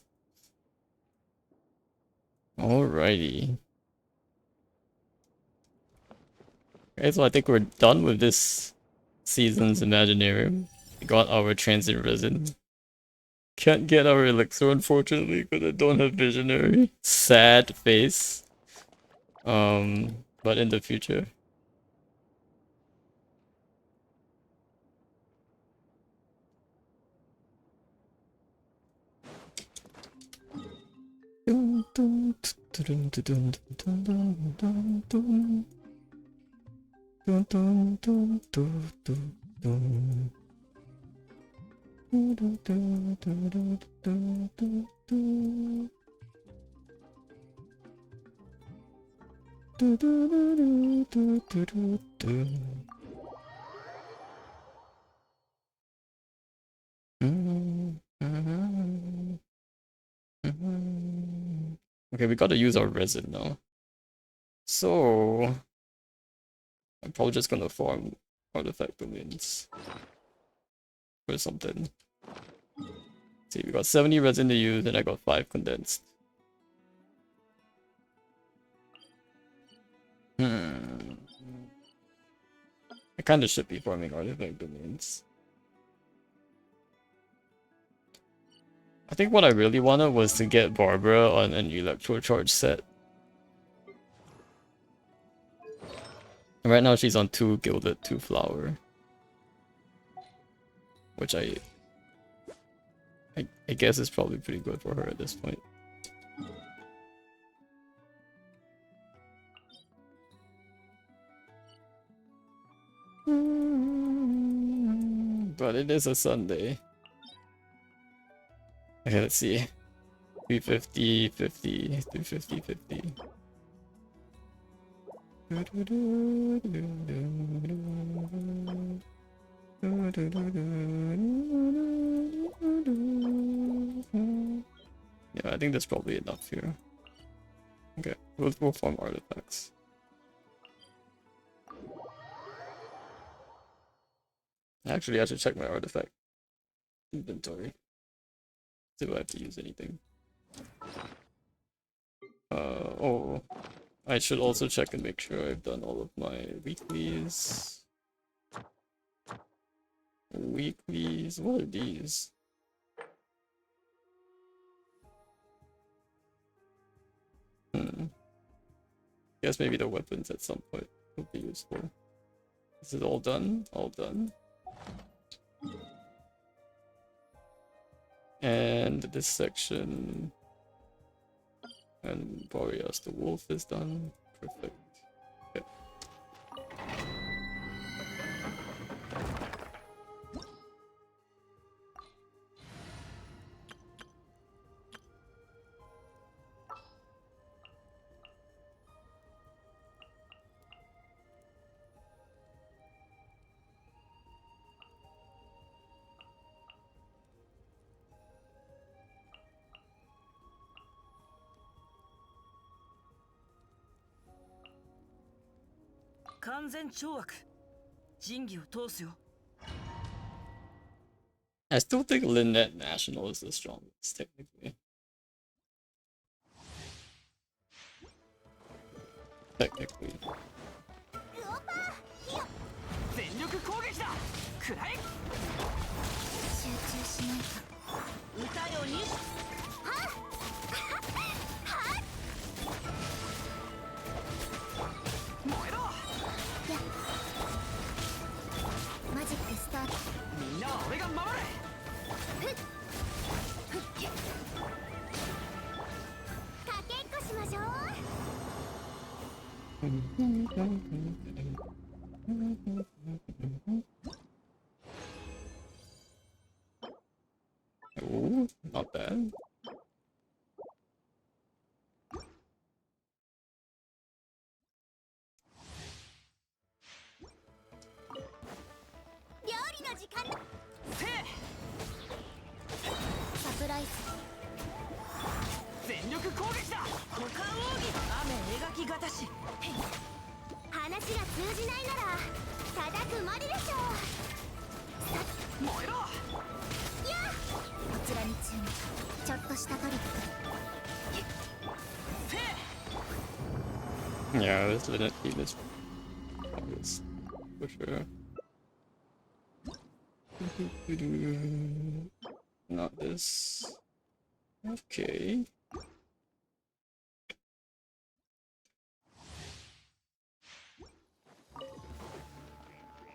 Alrighty. Okay, so I think we're done with this season's Imaginarium. We got our Transient Resin. Can't get our Elixir, unfortunately, because I don't have Visionary. Sad face. But in the future. Okay, we gotta use our resin now. So I'm probably just gonna farm artifact domains or something. See, we got 70 resin to use and I got 5 condensed. I kinda should be farming artifact domains. I think what I really wanted was to get Barbara on an Electro Charge set. And right now she's on 2 Gilded, 2 Flower. Which I guess is probably pretty good for her at this point. But it is a Sunday. Okay, let's see. 350, 50, 350, 50. Yeah, I think that's probably enough here. Okay, we'll farm artifacts. Actually, I should check my artifact inventory. See if I have to use anything. Oh, I should also check and make sure I've done all of my weeklies. Weeklies? What are these? Guess maybe the weapons at some point will be useful. Is it all done? All done. And this section and Boreas the wolf is done. Perfect. Okay. 完全懲悪。仁義を通すよ。I still think Lynette National is the strongest, technically. Technically. 全力攻撃だ。くらえ。集中しないと。歌よに。はっ。はっ。燃えろ。マジックスタート。みんなは俺が守れ。ふっ。ふっ。かけっこしましょう。Oh, not bad. 料理の時間だ。サプライズ。全力攻撃だ。股間奥義。雨描きがたし。話が通じないなら叩くまででしょう。燃えろ。やこちらに注目。ちょっとしたトリック。Yeah, this Lynette team is strongest, for sure. Not this. Okay.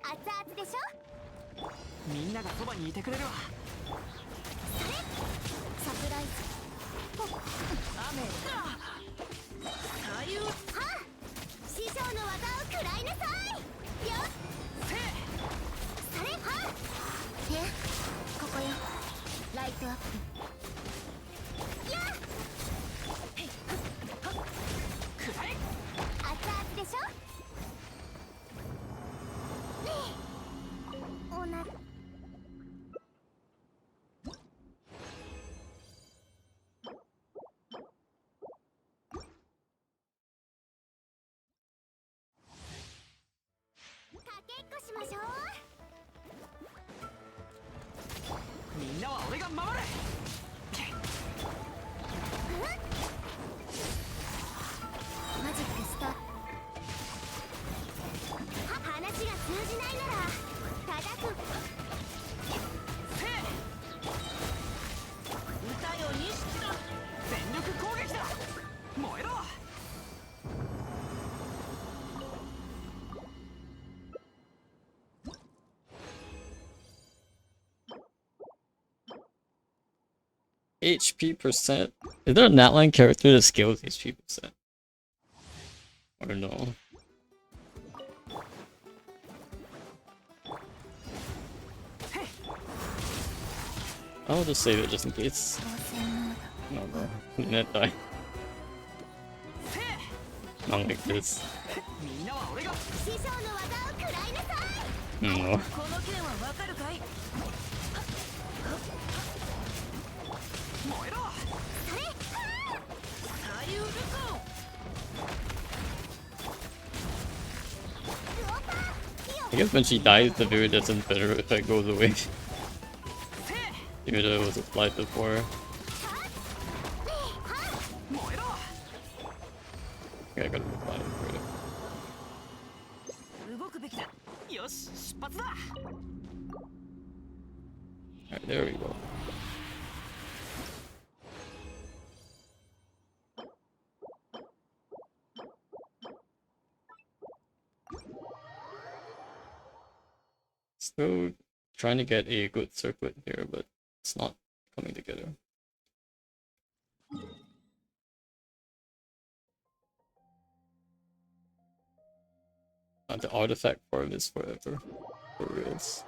熱々でしょ。みんながそばにいてくれるわ。それサプライズ。雨。左右。はあ。師匠の技を食らいなさい。よっ。それはあ。ここよ。ライトアップ。やっ。くらえ。熱々でしょ。おな。かけっこしましょう。みんなは俺が守れ。マジックスタート。話が通じないなら叩く。歌よ錦だ。全力攻撃だ。燃えろ。HP percent. Is there a Natline character that scales HP percent? Or no? I'll just save it just in case. No, no. Lynette died. Not like this. No. この件はわかるかい。燃えろ。それ。左右ルコ。I guess when she dies, the very doesn't better effect goes away. Even though it was applied before. Okay, I gotta apply it for it. 動くべきだ。よし、出発だ。Alright, there we go. Still trying to get a good circlet here, but it's not coming together. The artifact farm is forever. For reals.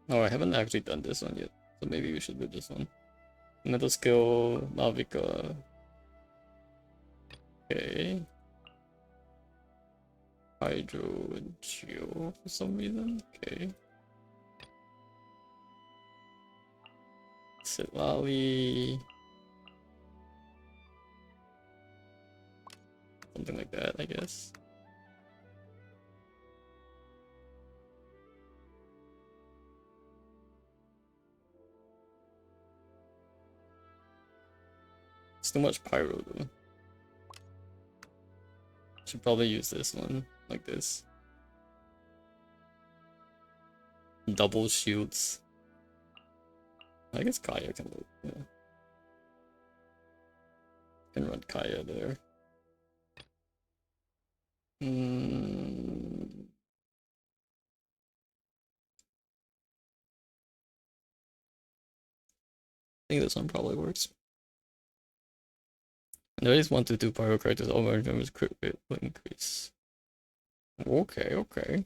Oh, I haven't actually done this one yet, so maybe we should do this one. Metal skill, Navica. Okay. Hydro and Geo for some reason. Okay. Sitlali. Something like that, I guess. It's too much pyro though. Should probably use this one, like this. Double shields. I guess Kaya can work, yeah. Can run Kaya there. I think this one probably works. And there is 1 to 2 pyro characters over damage crit rate will increase. Okay, okay.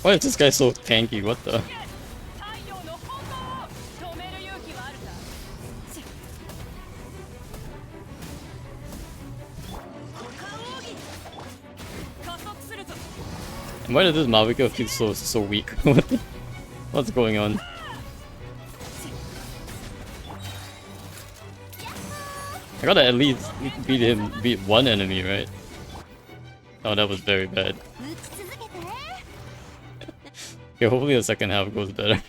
Why is this guy so tanky? What the? Why does this Mavica feel so weak? What's going on? I gotta at least beat one enemy, right? Oh, that was very bad. Okay, hopefully the second half goes better.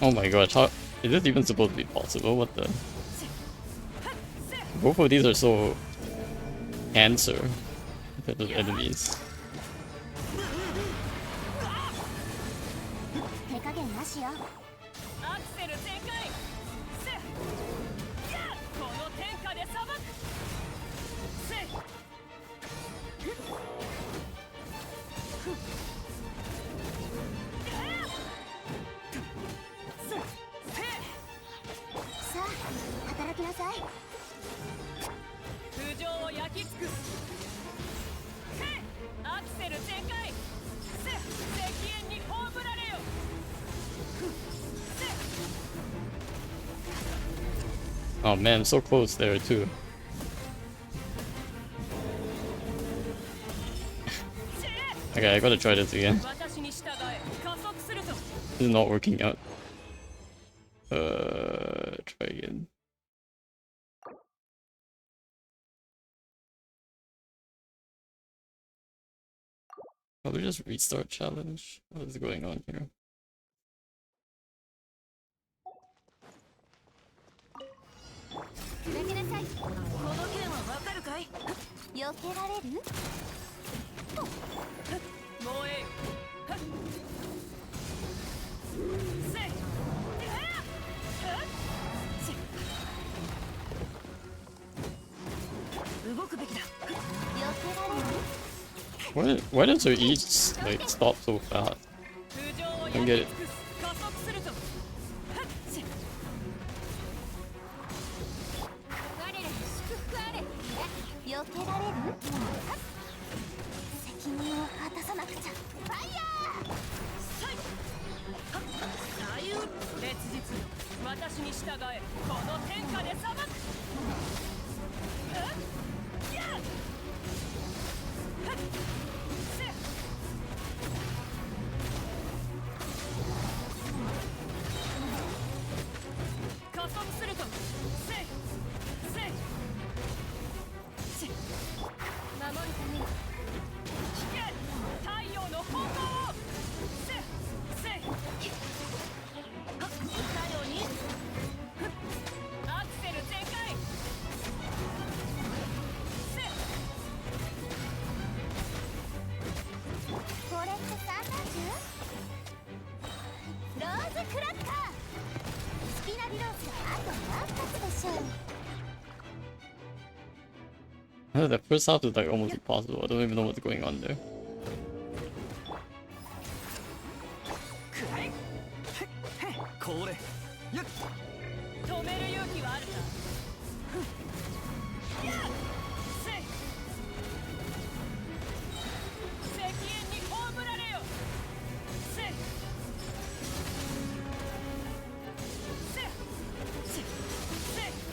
Oh my gosh, how is this even supposed to be possible? What the? Both of these are so answer to the enemies. Oh man, so close there too. Okay, I gotta try this again. This is not working out. Try again. Probably just restart challenge. What is going on here? 避けられる？もうえい。せい。動くべきだ。避けられる？ Why does her each like stop so fast? I don't get it. 加速すると。我ら祝福あれ。避けられる？責任を果たさなくちゃ。ファイヤー！左右烈日よ、私に従え。この天下で裁く。加速すると。せいせい。守るために引け。太陽の炎を。せいいかように。アクセル全開。せこれってサンダージュ？ローズクラッカー。スピナビロースがあと何発でしょう？ The first half is like almost impossible. I don't even know what's going on there. これ止める勇気はあるか？せい石煙に葬られよ。せい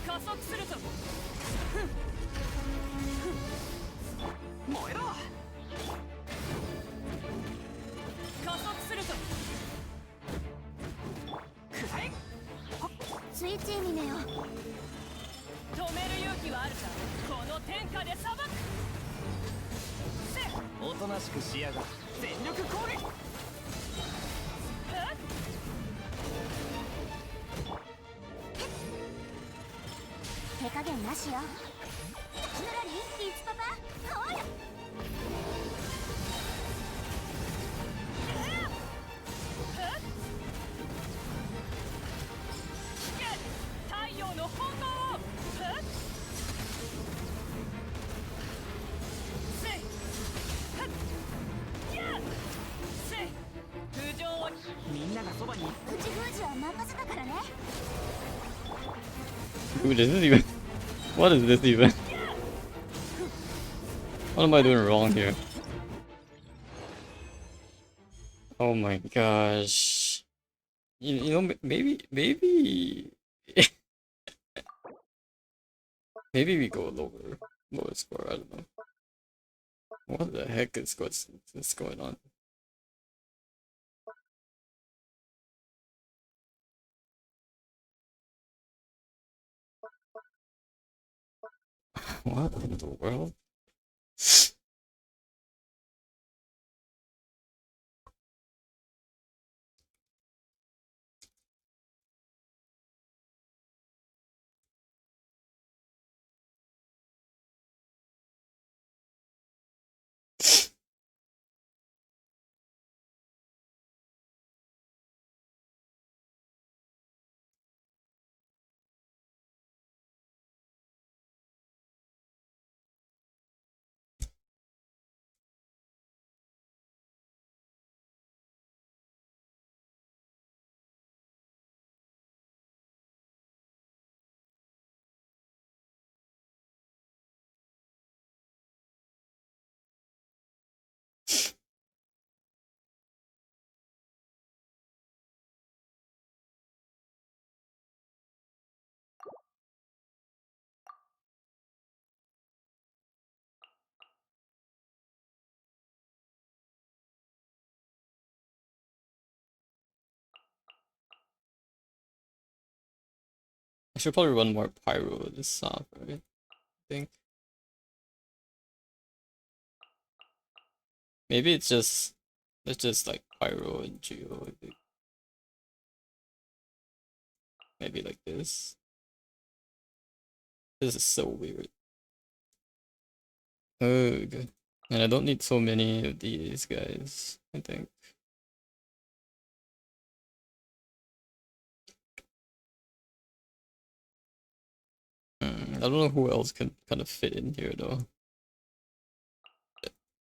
加速すると。燃えろ。加速すると。スイッチミネよ。止める勇気はあるか？この天下で裁く。おとなしくしやがる。全力攻撃。手加減なしよ。ぬらりリーチパパ買おうよ。太陽の炎を。せい浮上を。みんながそばに。口封じは任せたからね。 Dude, is this even? What is this even? What am I doing wrong here? Oh my gosh. You know, maybe maybe we go lower score. I don't know. What the heck is going on? What in the world? I should probably run more pyro this off, right? I think. Maybe it's just like pyro and geo. I think. Maybe like this. This is so weird. Ugh. And I don't need so many of these guys, I think. I don't know who else can kind of fit in here though.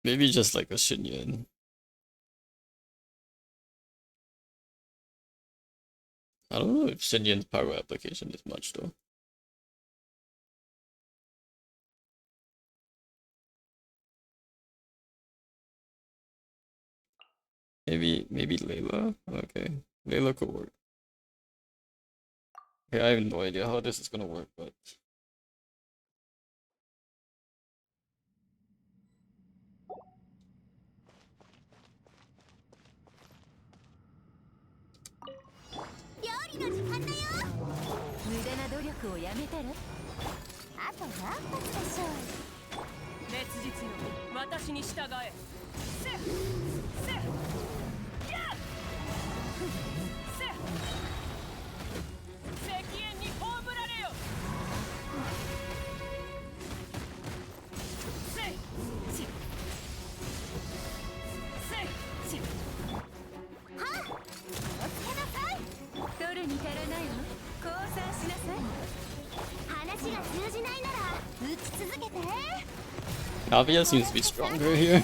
Maybe just like a Shinyan. I don't know if Shinyan's power application is much though. Maybe Layla? Okay. Layla could work. Okay, I have no idea how this is gonna work, but Navia seems to be stronger here.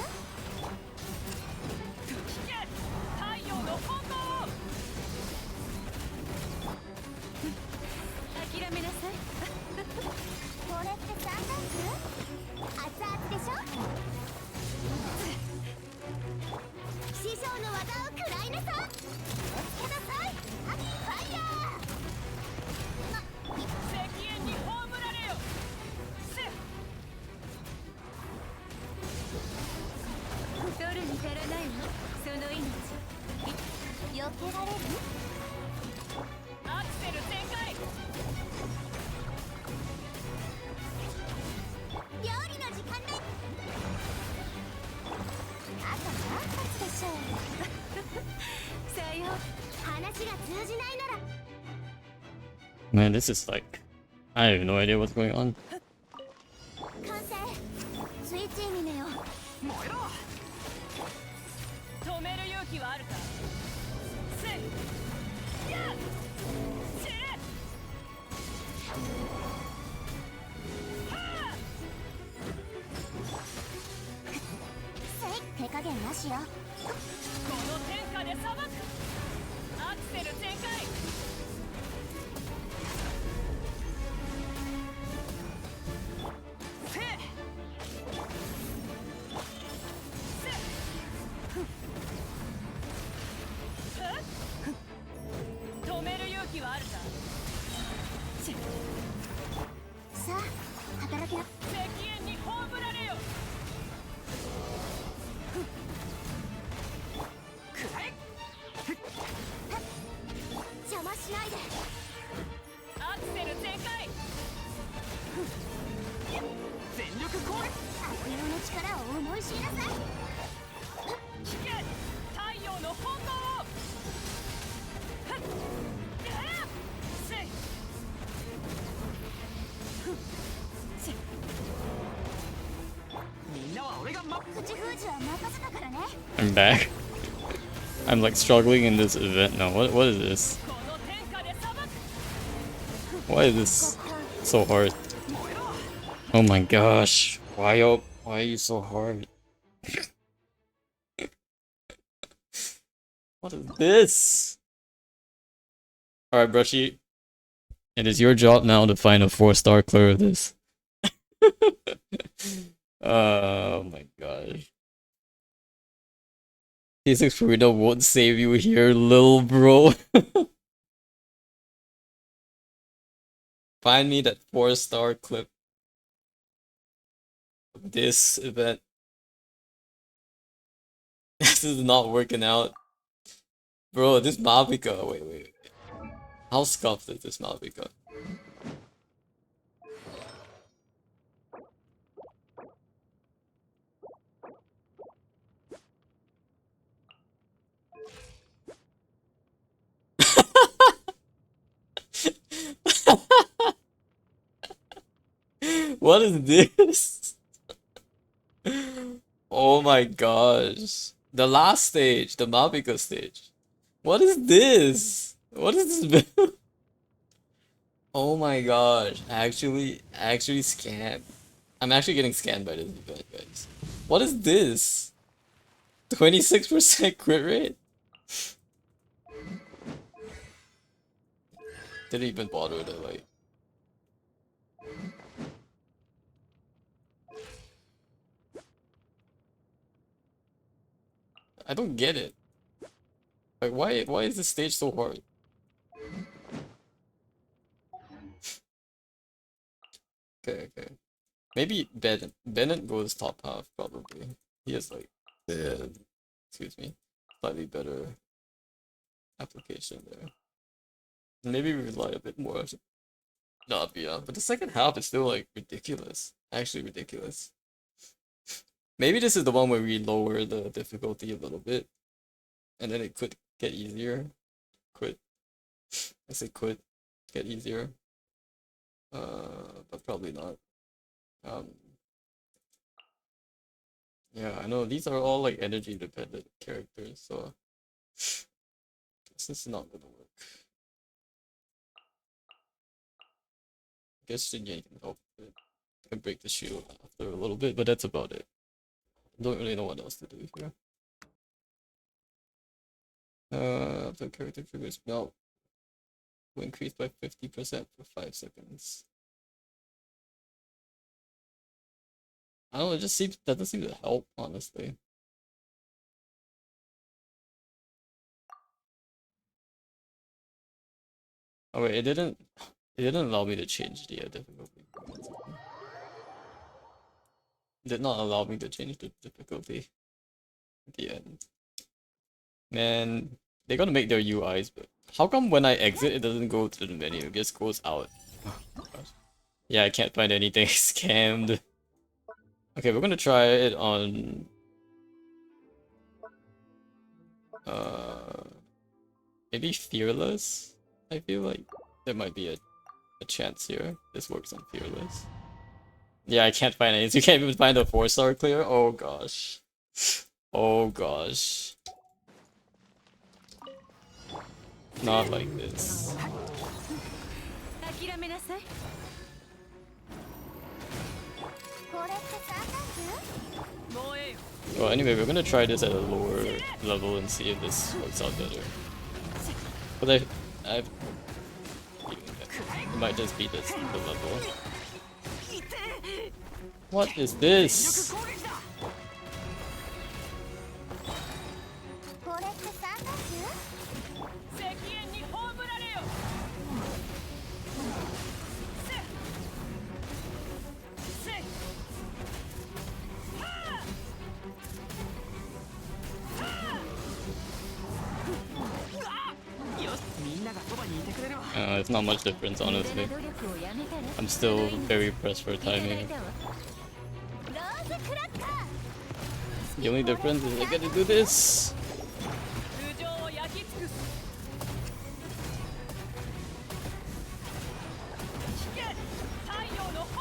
Man, this is like... I have no idea what's going on. I'm back. I'm like struggling in this event now. What is this? Why is this so hard? Oh my gosh. Why are you so hard? What is this? Alright, Brushy. It is your job now to find a 4-star clear of this. Oh my gosh. T6 Burrito won't save you here, lil bro. Find me that 4-star clip of this event. This is not working out. Bro, this Malvika. Wait. How scuffed is this Malvika? What is this? my gosh. The last stage, the Mabika stage. What is this? What is this build? Oh my gosh. Actually scammed. I'm actually getting scammed by this event, guys. What is this? 26% crit rate? Didn't even bother to like. I don't get it. Like why is this stage so hard? Okay. Maybe Bennett goes top half probably. He has like excuse me, slightly better application there. Maybe we rely a bit more on Navia, but the second half is still like ridiculous. Actually ridiculous. Maybe this is the one where we lower the difficulty a little bit, and then it could get easier. Could I say could get easier? But probably not. Yeah, I know these are all like energy dependent characters, so this is not gonna work. I guess Shinji can help it. Can break the shield after a little bit, but that's about it. Don't really know what else to do here. The character triggers melt will increase by 50% for 5 seconds. I don't know, it just seems that doesn't seem to help, honestly. Oh wait, it didn't allow me to change the difficulty. It did not allow me to change the difficulty at the end. Man, they're gonna make their UIs, but how come when I exit it doesn't go to the menu, it just goes out? Oh, gosh. Yeah, I can't find anything. Scammed. Okay, we're gonna try it on maybe Fearless. I feel like there might be a chance here. This works on Fearless. Yeah, I can't find any. You can't even find a 4-star clear? Oh gosh. Oh gosh. Not like this. Well, anyway, we're gonna try this at a lower level and see if this works out better. But I've it might just be the level. What is this? It's not much difference, honestly. I'm still very pressed for timing. The only difference is I get to do this.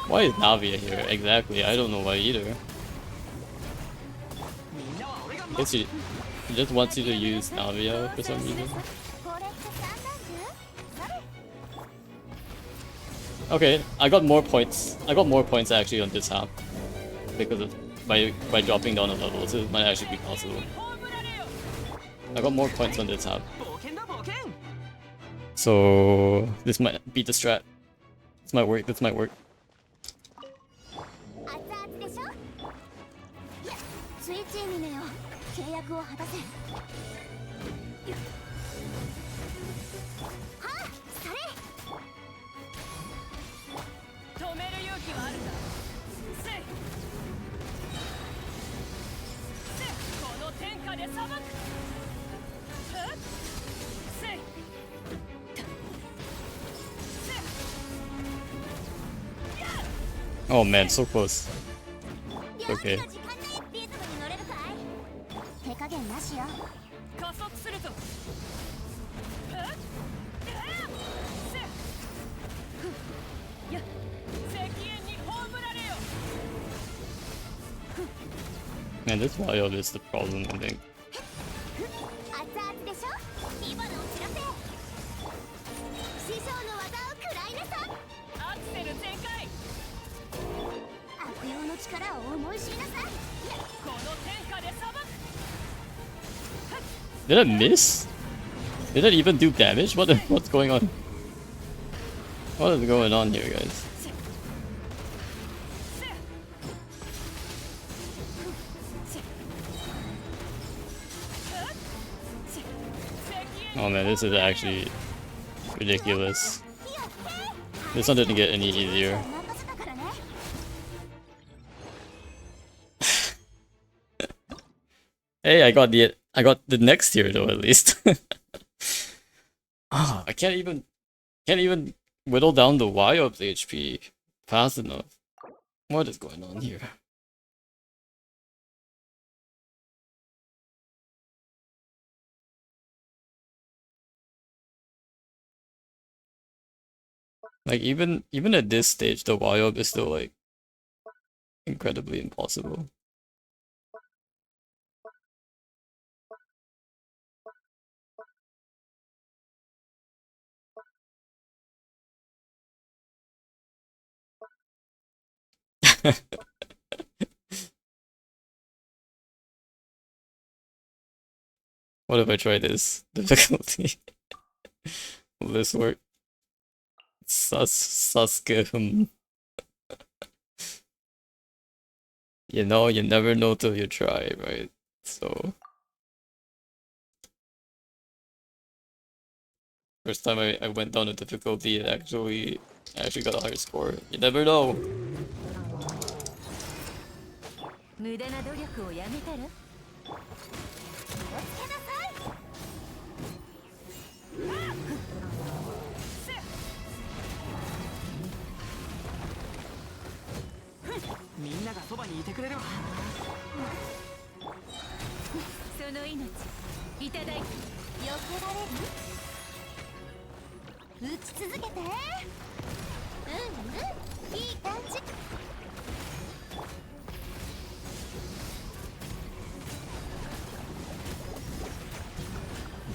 Why is Navia here? Exactly, I don't know why either. I guess he just wants you to use Navia for some reason. Okay, I got more points. I got more points actually on this half because of by dropping down a level, so it might actually be possible. I got more points on this half, so this might beat the strat. This might work. This might work. Oh man, so close. Okay. Man, this wild is the problem, I think. 熱々でしょ今のお知らせ師匠の技を食らいなさいアクセル全開悪用の力を思い知りなさいこの天下で裁く Did I miss? Did that even do damage? What's going on? What is going on here, guys? Oh man, this is actually ridiculous. This one didn't get any easier. Hey, I got the next tier though, at least. Ah, I can't even whittle down the Wyob's HP fast enough. What is going on here? Like even at this stage, the Wyob is still like incredibly impossible. What if I try this difficulty? Will this work? Sasuke. You know, you never know till you try, right? So first time I went down a difficulty, it actually got a higher score. You never know. 無駄な努力をやめたら気をつけなさいみんながそばにいてくれるわその命いただいて避けられる打ち続けていい感じ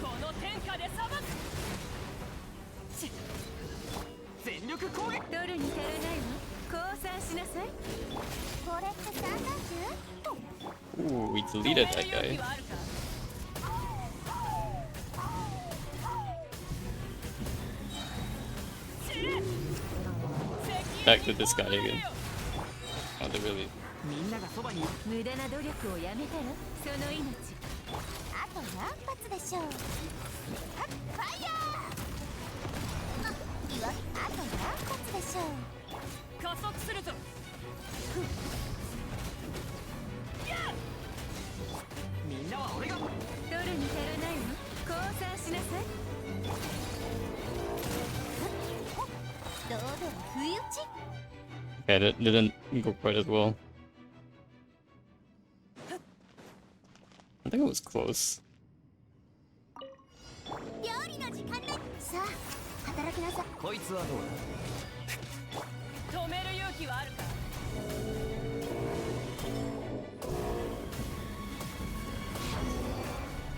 この天下で裁く全力攻撃取るに足らないわ降参しなさいこれって三段銃 Ooh, we deleted that guy. Back to this guy again. Oh, they really. みんながそばに無駄な努力をやめたらその命あと何発でしょうファイヤーいわあと何発でしょう加速するぞみんなは俺が取るに足らないわ降参しなさいどうで不意打ち Okay, that didn't go quite as well. I think it was close. 料理の時間ださあ働きなさいこいつはどうだ止める勇気はあるか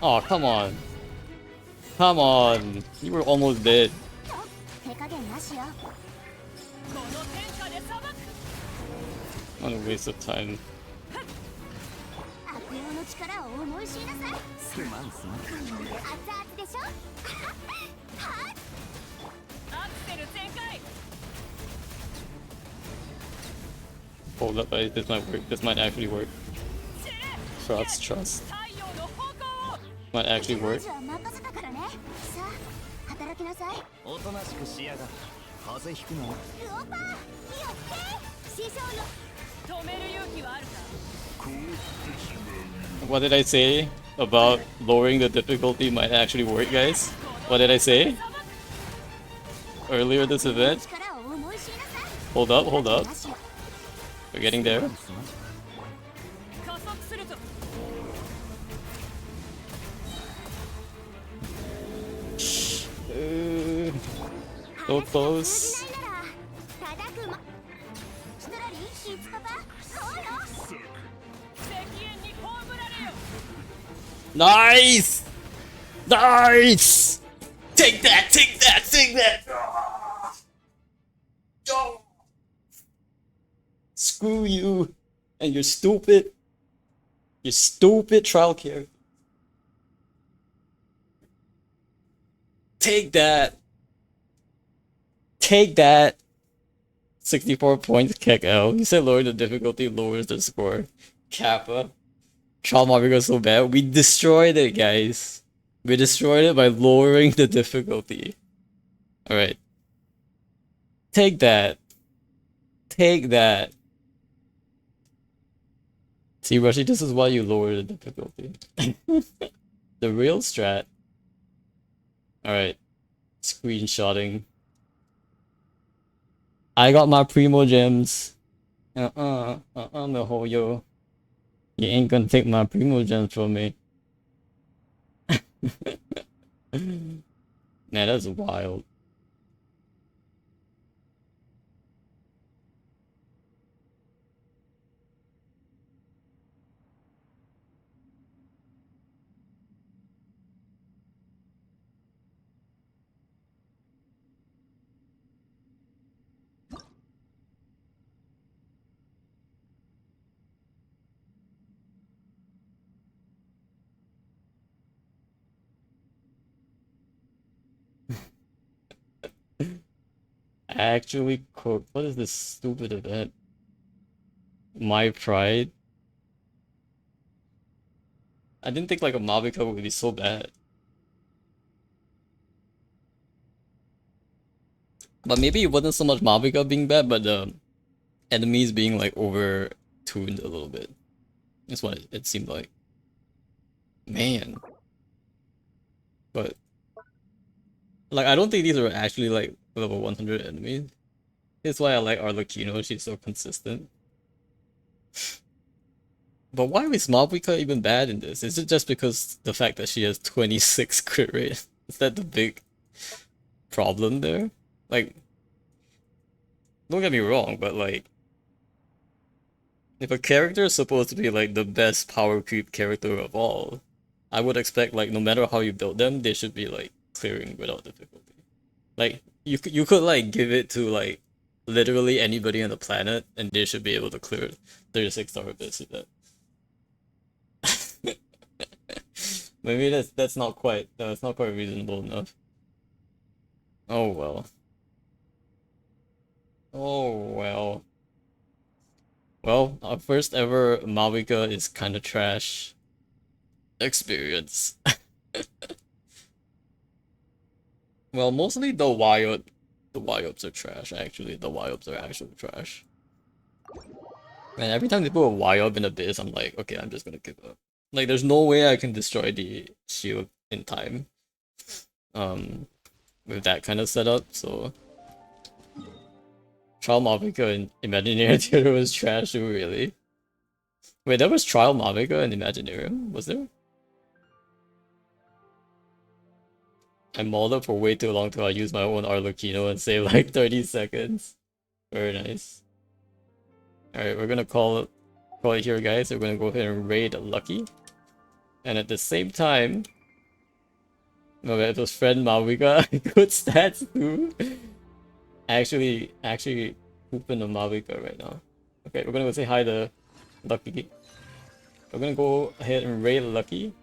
Oh, come on. Come on. You were almost dead. 手加減なしよこの天下で裁く What a waste of time. 悪用の力を思い知りなさいすまんすまん熱々でしょはっアクセル全開 Hold up, this might work. This might actually work. Trust. Might actually work. 任せたからねさあ働きなさいおとなしくしやが風邪ひくなウオパーよって師匠の止める勇気はあるか What did I say about lowering the difficulty might actually work, guys? What did I say? Earlier this event? Hold up. We're getting there. So close. Nice! Nice! Take that! Take that! Take that! Oh. Screw you! And you're stupid. You stupid trial character. Take that! Take that! 64 points, kick out. You said lower the difficulty, lowers the score. Kappa. Trial Mavic was so bad. We destroyed it, guys. We destroyed it by lowering the difficulty. Alright. Take that. Take that. See, Rushy, this is why you lower the difficulty. The real strat. Alright. Screenshotting. I got my Primo gems. Mihoyo. You ain't gonna take my Primo gems from me. Man, that's wild. Actually cooked. What is this stupid event? My Pride? I didn't think like a Mavica would be so bad. But maybe it wasn't so much Mavica being bad, but the enemies being like over tuned a little bit. That's what it seemed like. Man. But like I don't think these are actually like level 100 enemies. That's why I like Arlecchino, she's so consistent. But why is Mavica even bad in this? Is it just because the fact that she has 26 crit rate? Is that the big problem there? Like, don't get me wrong, but like, if a character is supposed to be like the best power creep character of all, I would expect like no matter how you build them, they should be like clearing without difficulty. Like you could like give it to like literally anybody on the planet, and they should be able to clear 36 star abyss with that. Maybe that's not quite reasonable enough. Oh well. Oh well. Well, our first ever Mavica is kinda trash experience. Well, mostly the Wyobs are trash, actually. The Wyobs are actually trash. Man, every time they put a Wyob in Abyss, I'm like, okay, I'm just gonna give up. Like, there's no way I can destroy the shield in time. With that kind of setup, so... Trial Mavica and Imaginarium Theater was trash too, really? Wait, there was Trial Mavica and Imaginarium? Was there? I mauled up for way too long till I used my own Arlecchino and saved like 30 seconds. Very nice. Alright, we're gonna call it here, guys. We're gonna go ahead and raid Lucky. And at the same time... No, it was friend Mavica. Good stats too. Actually pooping a Mavica right now. Okay, we're gonna go say hi to Lucky. We're gonna go ahead and raid Lucky.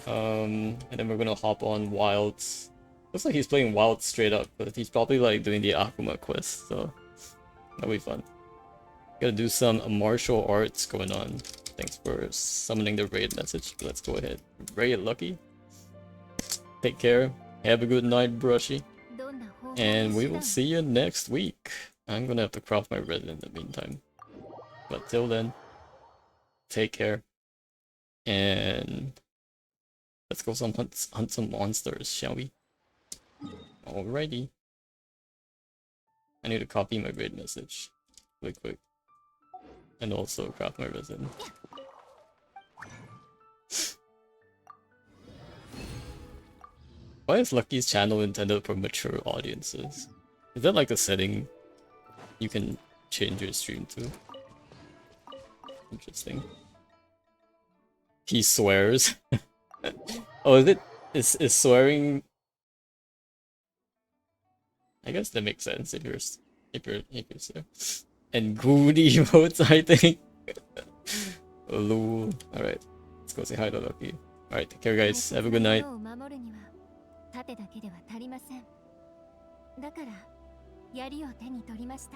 And then we're gonna hop on Wilds. Looks like he's playing Wilds straight up, but he's probably like doing the Akuma quest, so that'll be fun. Gotta do some martial arts going on. Thanks for summoning the raid message. Let's go ahead. Raid Lucky. Take care. Have a good night, Brushy. And we will see you next week. I'm gonna have to craft my red in the meantime. But till then, take care. And let's go hunt some monsters, shall we? Alrighty. I need to copy my raid message. Quick. And also craft my resin. Why is Lucky's channel intended for mature audiences? Is that like a setting you can change your stream to? Interesting. He swears. Oh, is it? Is swearing? I guess that makes sense if you're so. And good emotes, I think. Lol. Alright. Let's go say hi to Lucky. Alright, take care guys. Have a good night. 盾だけでは足りません。だから槍を手に取りました。